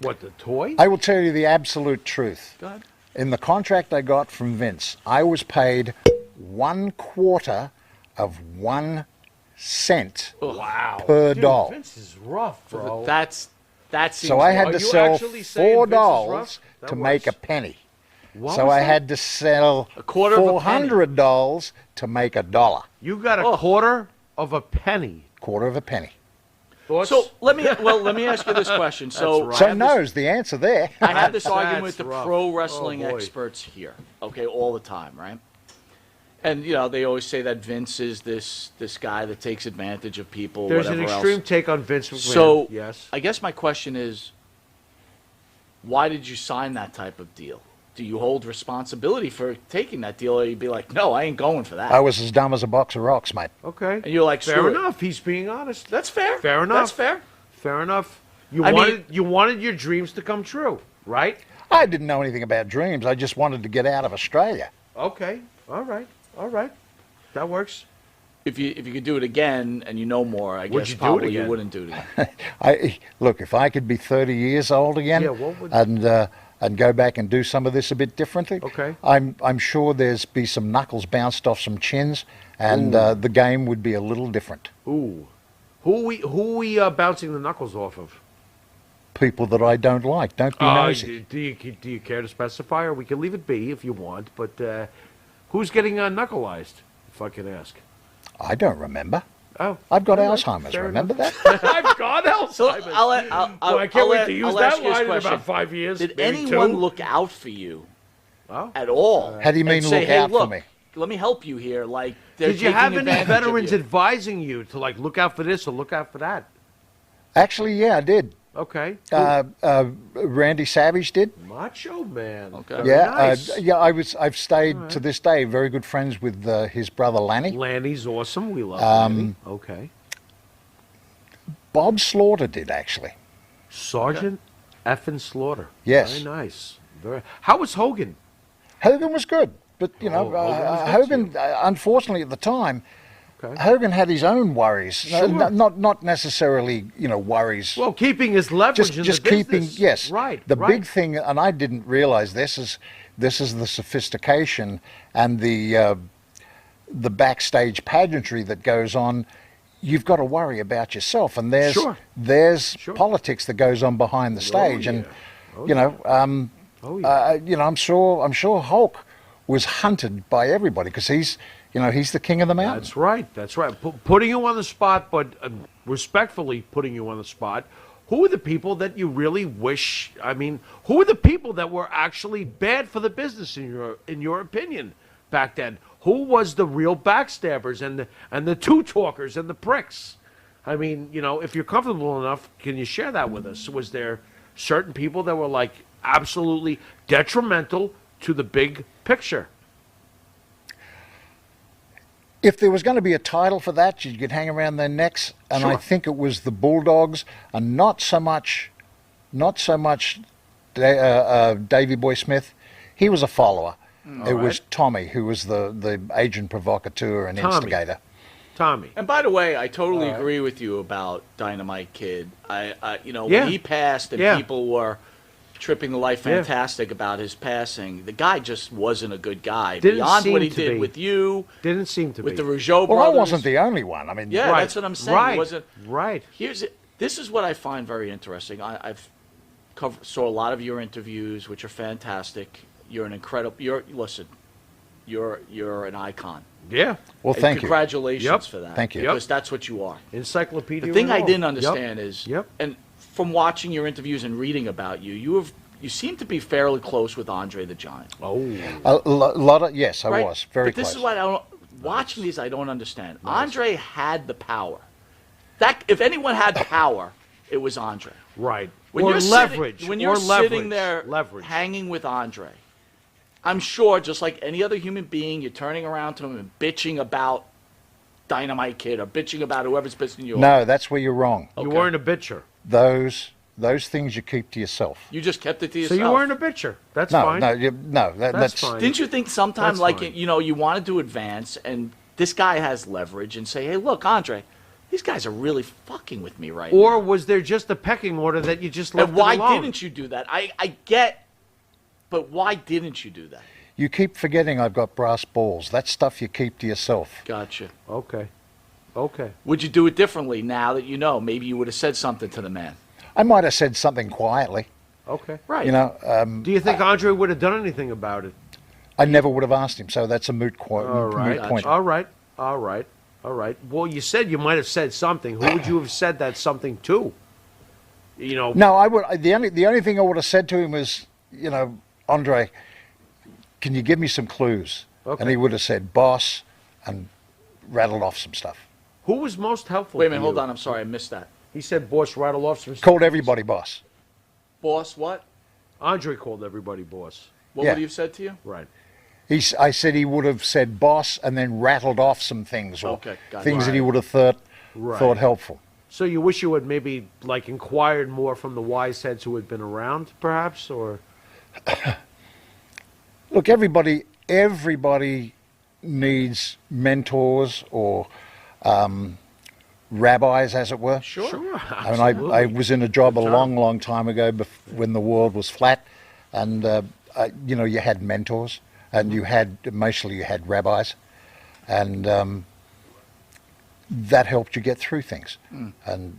C: What, the toy?
H: I will tell you the absolute truth.
E: Go ahead.
H: In the contract I got from Vince, I was paid 1/4 of 1 cent
C: Wow.
H: per
C: Dude,
H: doll.
C: Vince is rough, bro.
E: That seems
H: So I had
C: Are
H: to
C: you
H: sell
C: actually saying
H: $4
C: Vince is rough? That
H: to make a
C: works.
H: penny.
C: What
H: So
C: was
H: I
C: that?
H: had to sell
E: A quarter of a penny.
H: $400 to make $1.
C: You got a quarter of a penny.
H: Quarter of a penny.
C: Thoughts?
E: So let me ask you this question. So
C: right.
E: I
H: So
E: have
H: knows the answer there.
E: I have this
C: That's
E: argument with the
C: rough.
E: pro wrestling
C: Oh, boy.
E: experts here, okay, all the time, right? And they always say that Vince is this guy that takes advantage of people.
C: There's an
E: whatever
C: extreme
E: else.
C: take on Vince McMahon.
E: So
C: yes.
E: I guess my question is, why did you sign that type of deal? Do you hold responsibility for taking that deal, or you'd be like, no, I ain't going for that?
H: I was as dumb as a box of rocks, mate.
C: Okay.
E: And you're like,
C: Fair
E: screw it.
C: enough. He's being honest.
E: That's fair.
C: Fair enough.
E: That's fair.
C: Fair enough. You
E: I
C: wanted
E: mean-
C: you wanted your dreams to come true, right?
H: I didn't know anything about dreams. I just wanted to get out of Australia.
C: Okay. All right. That works.
E: If you could do it again and you know more, I
C: Would
E: guess
C: you do it
E: probably you
C: again?
E: wouldn't do it again.
H: Look, if I could be 30 years old again
C: Yeah, what would-
H: and go back and do some of this a bit differently,
C: Okay.
H: I'm sure there's be some knuckles bounced off some chins, and the game would be a little different.
C: Ooh. Who we bouncing the knuckles off of?
H: people that I don't like. Don't be nosy.
C: Do you care to specify, or we can leave it be if you want? But who's getting knuckleized, if I can ask?
H: I don't remember.
C: Oh,
H: I've got
C: all right,
H: Alzheimer's.
C: fair
H: Remember
C: enough.
H: that?
C: I've got Alzheimer's.
E: So
C: I can't wait to use
E: I'll
C: that
E: ask you this
C: line in
E: question.
C: about 5 years.
E: Did
C: maybe
E: anyone
C: 2.
E: look out for you
C: Well,
E: at all?
H: How do you mean
E: and say,
H: look
E: hey,
H: out for
E: look,
H: me?
E: let me help you here. Like, they're
C: did you
E: taking
C: have any
E: advantage of
C: veterans
E: you.
C: advising you to like look out for this or look out for that?
H: Actually, yeah, I did.
C: Okay.
H: Randy Savage did.
C: Macho Man.
E: Okay.
C: Very
H: Yeah,
C: nice.
H: I've stayed to this day very good friends with his brother Lanny.
C: Lanny's awesome. We love Lanny. Okay.
H: Bob Slaughter did actually.
C: Sergeant Effin Slaughter.
H: Yes.
C: Very nice. How was Hogan?
H: Hogan was good, but you know,
C: Hogan was good
H: unfortunately at the time,
C: Okay.
H: Hogan had his own worries.
C: Sure.
H: Not necessarily, you know, worries.
C: Well, keeping his leverage in
H: just
C: the
H: keeping,
C: business.
H: yes.
C: Right.
H: The
C: right.
H: big thing, and I didn't realize this is the sophistication and the backstage pageantry that goes on. You've got to worry about yourself, and there's
C: Sure.
H: politics that goes on behind the stage, and
C: Oh,
H: you know,
C: yeah.
H: I'm sure Hulk was hunted by everybody because he's the king of the mountain.
C: That's right. That's right. Putting you on the spot, but respectfully putting you on the spot. Who are the people that you really wish? I mean, who are the people that were actually bad for the business in your opinion back then? Who was the real backstabbers and the two talkers and the pricks? I mean, you know, if you're comfortable enough, can you share that with us? Was there certain people that were like absolutely detrimental to the big picture?
H: If there was going to be a title for that, you could hang around their necks, and I
C: Sure.
H: think it was the Bulldogs, and not so much Davy Boy Smith. He was a follower. It was Tommy who was the agent provocateur and
C: Tommy.
H: instigator.
C: Tommy.
E: And by the way, I totally agree with you about Dynamite Kid.
C: Yeah.
E: When he passed and
C: Yeah.
E: people were tripping the life
C: Yeah.
E: fantastic about his passing, the guy just wasn't a good guy.
C: Didn't
E: Beyond
C: seem
E: what he
C: to
E: did
C: be.
E: with you,
C: Didn't seem to
E: with
C: be.
E: the Rougeau
H: Well, I
E: brothers.
H: wasn't the only one. I mean,
E: Yeah,
C: Right.
E: that's what I'm saying.
C: Right.
E: He wasn't.
C: Right.
E: This is what I find very interesting. I've saw a lot of your interviews, which are fantastic. You're an incredible. You're an icon.
C: Yeah.
H: well,
E: And
H: thank you.
E: congratulations
C: Yep.
E: for that.
H: Thank you.
E: Because that's what you are.
C: Encyclopedia.
E: The thing I
C: and all.
E: didn't understand
C: Yep.
E: is,
C: Yep.
E: and from watching your interviews and reading about you, you seem to be fairly close with Andre the Giant.
C: Oh.
H: A lot of yes, I
E: Right?
H: was very
E: But this
H: close.
E: is what I don't. Watching these, I don't understand. Andre had the power. That if anyone had power, it was Andre.
C: Right.
E: When
C: or
E: you're
C: leverage.
E: Sitting, when you're
C: or
E: sitting
C: leverage.
E: there
C: Leverage.
E: hanging with Andre, I'm sure, just like any other human being, you're turning around to him and bitching about Dynamite Kid or bitching about whoever's pissing you off.
H: No, that's where you're wrong.
C: You
E: Okay.
C: weren't a bitcher.
H: Those things you keep to yourself.
E: You just kept it to
C: So
E: yourself.
C: you weren't a bitcher. That's
H: No,
C: fine.
H: no, that's
C: fine.
E: Didn't you think sometime,
C: That's
E: like,
C: fine.
E: you wanted to advance, and this guy has leverage, and say, hey, look, Andre, these guys are really fucking with me right
C: Or
E: now.
C: was there just a pecking order that you just left
E: And why
C: it alone?
E: didn't you do that? I get, but why didn't you do that?
H: You keep forgetting I've got brass balls. That's stuff you keep to yourself.
E: Gotcha.
C: Okay. Okay.
E: Would you do it differently now that you know? Maybe you would have said something to the man.
H: I might have said something quietly.
C: Okay.
E: Right.
H: You know,
C: Do you think Andre would have done anything about it?
H: I never would have asked him, so that's a moot,
C: All right.
H: moot point.
C: All right. All right. All right. Well, you said you might have said something. Who would you have said that something to? You know.
H: No, I would. The only thing I would have said to him was, you know, Andre, can you give me some clues?
C: Okay.
H: And he would have said, boss, and rattled off some stuff.
C: Who was most helpful?
E: Wait a
C: to
E: minute, hold
C: you?
E: on. I'm sorry, I missed that.
C: He said, "Boss, rattle off some."
H: Called everybody boss.
E: Boss, what?
C: Andre called everybody boss.
E: What
H: Yeah.
E: would he have said to you?
C: Right.
H: I said he would have said boss and then rattled off some things or
E: Okay, got it.
H: things that he
C: Right.
H: would have thought
C: Right.
H: helpful.
C: So you wish you had maybe like inquired more from the wise heads who had been around, perhaps, or
H: Look, everybody needs mentors or rabbis, as it were.
C: sure.
H: I mean, I was in a job a long time ago when the world was flat, and you know, you had mentors, and you had rabbis, and that helped you get through things. And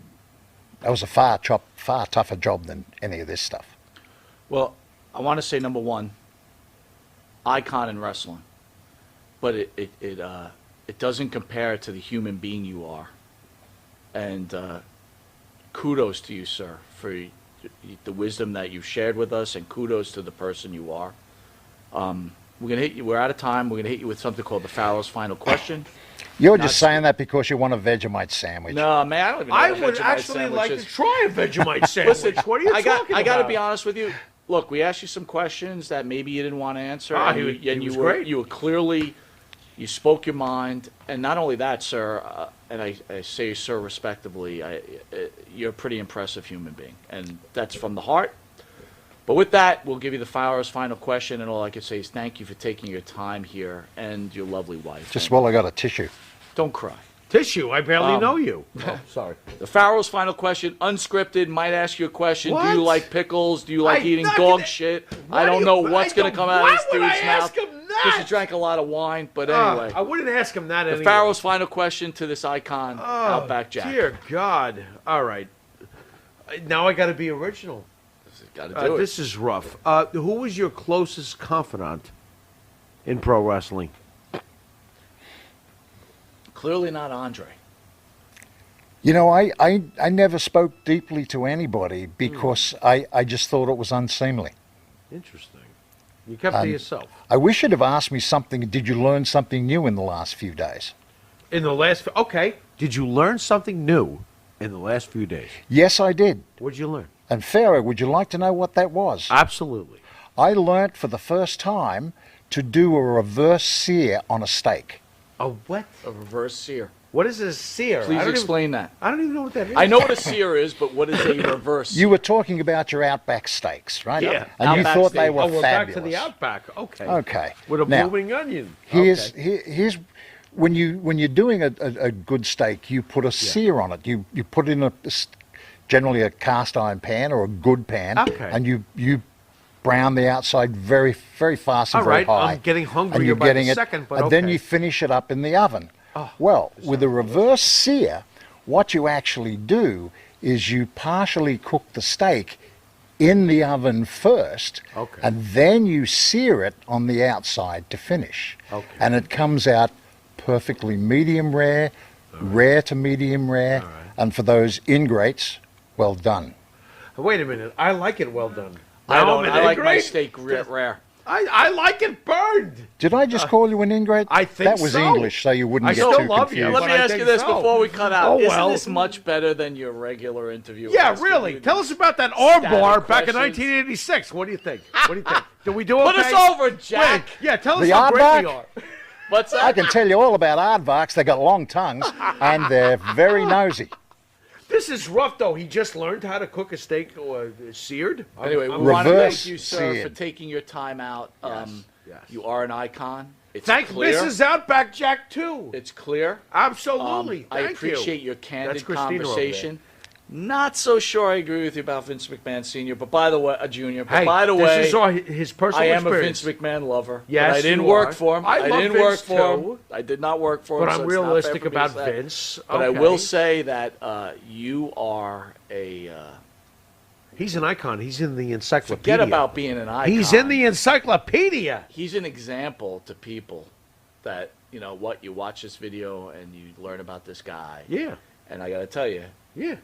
H: that was a far tougher job than any of this stuff.
E: Well, I want to say number one, icon in wrestling, but it doesn't compare to the human being you are. And kudos to you, sir, for the wisdom that you've shared with us, and kudos to the person you are. We're gonna hit you. We're out of time. We're gonna hit you with something called the Pharaoh's final question.
H: You're just saying that because you want a Vegemite sandwich.
E: No, man, I don't even know
C: I
E: what
C: would
E: Vegemite
C: actually like to
E: sandwich is.
C: try a Vegemite sandwich.
E: Listen,
C: what are you talking about?
E: I got to be honest with you. Look, we asked you some questions that maybe you didn't want to answer.
C: He was great.
E: You were clearly, you spoke your mind, and not only that, sir. And I say sir respectively. You're a pretty impressive human being, and that's from the heart. But with that, we'll give you the Pharaoh's final question, and all I can say is thank you for taking your time here and your lovely wife.
H: Just while I got a tissue.
E: Don't cry.
C: Tissue, I barely know you. Oh, sorry.
E: The Pharaoh's final question, unscripted, might ask you a question.
C: What?
E: Do you like pickles? Do you like eating
C: not
E: dog
C: gonna-
E: shit?
C: Why
E: I don't
C: do
E: know
C: you-
E: what's
C: I
E: going to
C: don't-
E: come out
C: why
E: of this
C: would
E: dude's
C: I
E: mouth.
C: ask him that?
E: Because he drank a lot of wine. But anyway,
C: I wouldn't ask him that anyway.
E: the Pharaoh's final question to this icon, Outback Jack.
C: Dear God. All right. Now I got to be original.
E: Got to do it.
C: This is rough. Who was your closest confidant in pro wrestling?
E: Clearly not Andre.
H: You know, I never spoke deeply to anybody because I just thought it was unseemly.
C: Interesting. You kept to yourself.
H: I wish you'd have asked me something. Did you learn something new in the last few days?
C: In the last... Okay. Did you learn something new in the last few days?
H: Yes, I did.
C: What did you learn?
H: And Pharaoh, would you like to know what that was?
C: Absolutely.
H: I learnt for the first time to do a reverse sear on a steak.
C: A what?
E: A reverse sear.
C: What is a sear?
E: Please explain that.
C: I don't even know what that is.
E: I know what a sear is, but what is a reverse sear?
H: You were talking about your Outback steaks, right?
C: Yeah.
H: And you
E: Outback
H: thought they
E: steak.
H: were
C: we're
H: fabulous.
C: back to the Outback. Okay.
H: Okay.
C: With a
H: Now,
C: blooming onion.
H: Here's
C: Okay.
H: when you're doing a good steak, you put a sear on it. You put it in generally a cast iron pan or a good pan,
C: Okay.
H: and you brown the outside very very fast and
C: All
H: very
C: right,
H: high.
C: I'm getting
H: and
C: hungrier
H: you're
C: by
H: getting
C: the
H: it,
C: second, but
H: and then
C: okay.
H: you finish it up in the oven.
C: Oh,
H: well, with a reverse sear, what you actually do is you partially cook the steak in the oven first,
C: Okay.
H: and then you sear it on the outside to finish.
C: Okay.
H: And it comes out perfectly medium rare, rare to medium rare, and for those ingrates, well done.
C: Wait a minute. I like it well done.
E: I
C: Now
E: don't.
C: I'm an
E: I like my
C: ingrate?
E: steak rare.
C: I like it burned.
H: Did I just call you an ingrate?
C: I think
H: that was
C: so.
H: English, so you wouldn't
C: I
H: get
C: still
H: too
C: love you,
H: confused.
E: Let
C: but
E: me
C: I
E: ask
C: think
E: you this
C: so.
E: before we cut out.
C: Oh,
E: Isn't
C: well.
E: this much better than your regular interview?
C: Yeah,
E: Asking
C: really.
E: you
C: Tell
E: these
C: us about that arm
E: static
C: bar back in
E: questions?
C: 1986. What do you think? What do you think? Did we do okay?
E: Put us over, Jack.
C: Wait, yeah, tell us
H: The
C: how great
H: Outback?
C: we are.
E: What's that?
H: I can tell you all about aardvarks. They got long tongues, and they're very nosy.
C: This is rough, though. He just learned how to cook a steak seared.
E: Anyway, we
C: I'm-
E: want to thank
H: Reverse
E: you, sir,
H: seared.
E: for taking your time out.
C: yes.
E: You are an icon. It's
C: Thank
E: clear.
C: Mrs. Outback Jack, too.
E: It's clear.
C: Absolutely.
E: I
C: Thank
E: appreciate
C: you.
E: your candid
C: That's Christina over
E: conversation. Not so sure I agree with you about Vince McMahon Sr., but by the way, Jr. But
C: Hey,
E: by the way,
C: this is his personal
E: I am
C: experience.
E: a Vince McMahon lover.
C: Yes,
E: but I didn't
C: you
E: work
C: are.
E: for him.
C: I love
E: didn't
C: Vince,
E: work for
C: too.
E: him. I did not work for him.
C: But
E: so
C: I'm
E: it's not
C: realistic
E: fair for me to
C: about
E: say.
C: Vince.
E: But I
C: Okay.
E: will say that you are a.
C: He's an icon. He's in the encyclopedia.
E: Forget about being an icon.
C: He's in the encyclopedia.
E: He's an example to people that, what, you watch this video and you learn about this guy.
C: Yeah.
E: And I got to tell you,
C: Yeah.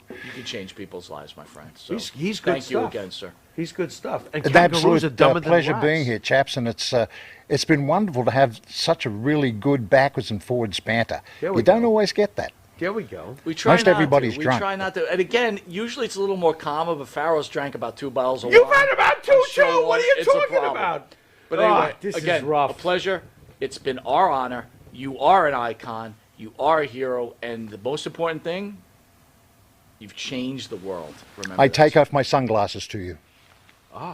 E: you can change people's lives, my friend. So
C: He's good
E: thank you
C: stuff.
E: again, sir.
C: He's good stuff. And
H: An
C: kangaroos
H: absolute
C: are dumber than
H: pleasure
C: rats.
H: being here, chaps, and it's been wonderful to have such a really good backwards and forwards banter.
C: There we
H: You don't
C: go.
H: always get that.
C: There we go.
E: We try
H: Most
E: not
H: everybody's
E: to. We
H: drunk.
E: try not to. And again, usually it's a little more calmer, but Pharaoh's drank about 2 bottles of
C: You've
E: wine.
C: had about two,
E: I'm
C: too.
E: sure
C: What are you
E: it's a
C: talking
E: problem.
C: about?
E: But
C: Ah,
E: anyway,
C: this is
E: again,
C: rough.
E: a pleasure. It's been our honor. You are an icon. You are a hero. And the most important thing, you've changed the world. Remember
H: I
E: this.
H: take off my sunglasses to you.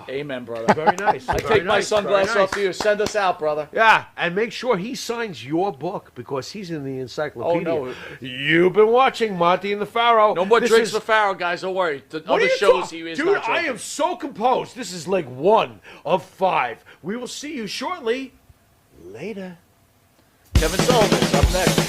E: Amen, brother.
C: Very nice.
E: I
C: Very
E: take my
C: nice,
E: sunglasses
C: very
E: off to you. Send us out, brother.
C: Yeah, and make sure he signs your book because he's in the encyclopedia.
E: Oh, no.
C: You've been watching Monty and the Pharaoh.
E: No more
C: This
E: drinks
C: is-
E: for Pharaoh, guys. Don't worry. The
C: What are
E: other
C: you
E: shows
C: talking-
E: he is
C: Dude,
E: not
C: I
E: drinking.
C: am so composed. This is like 1 of 5. We will see you shortly. Later.
E: Kevin Sullivan's up next.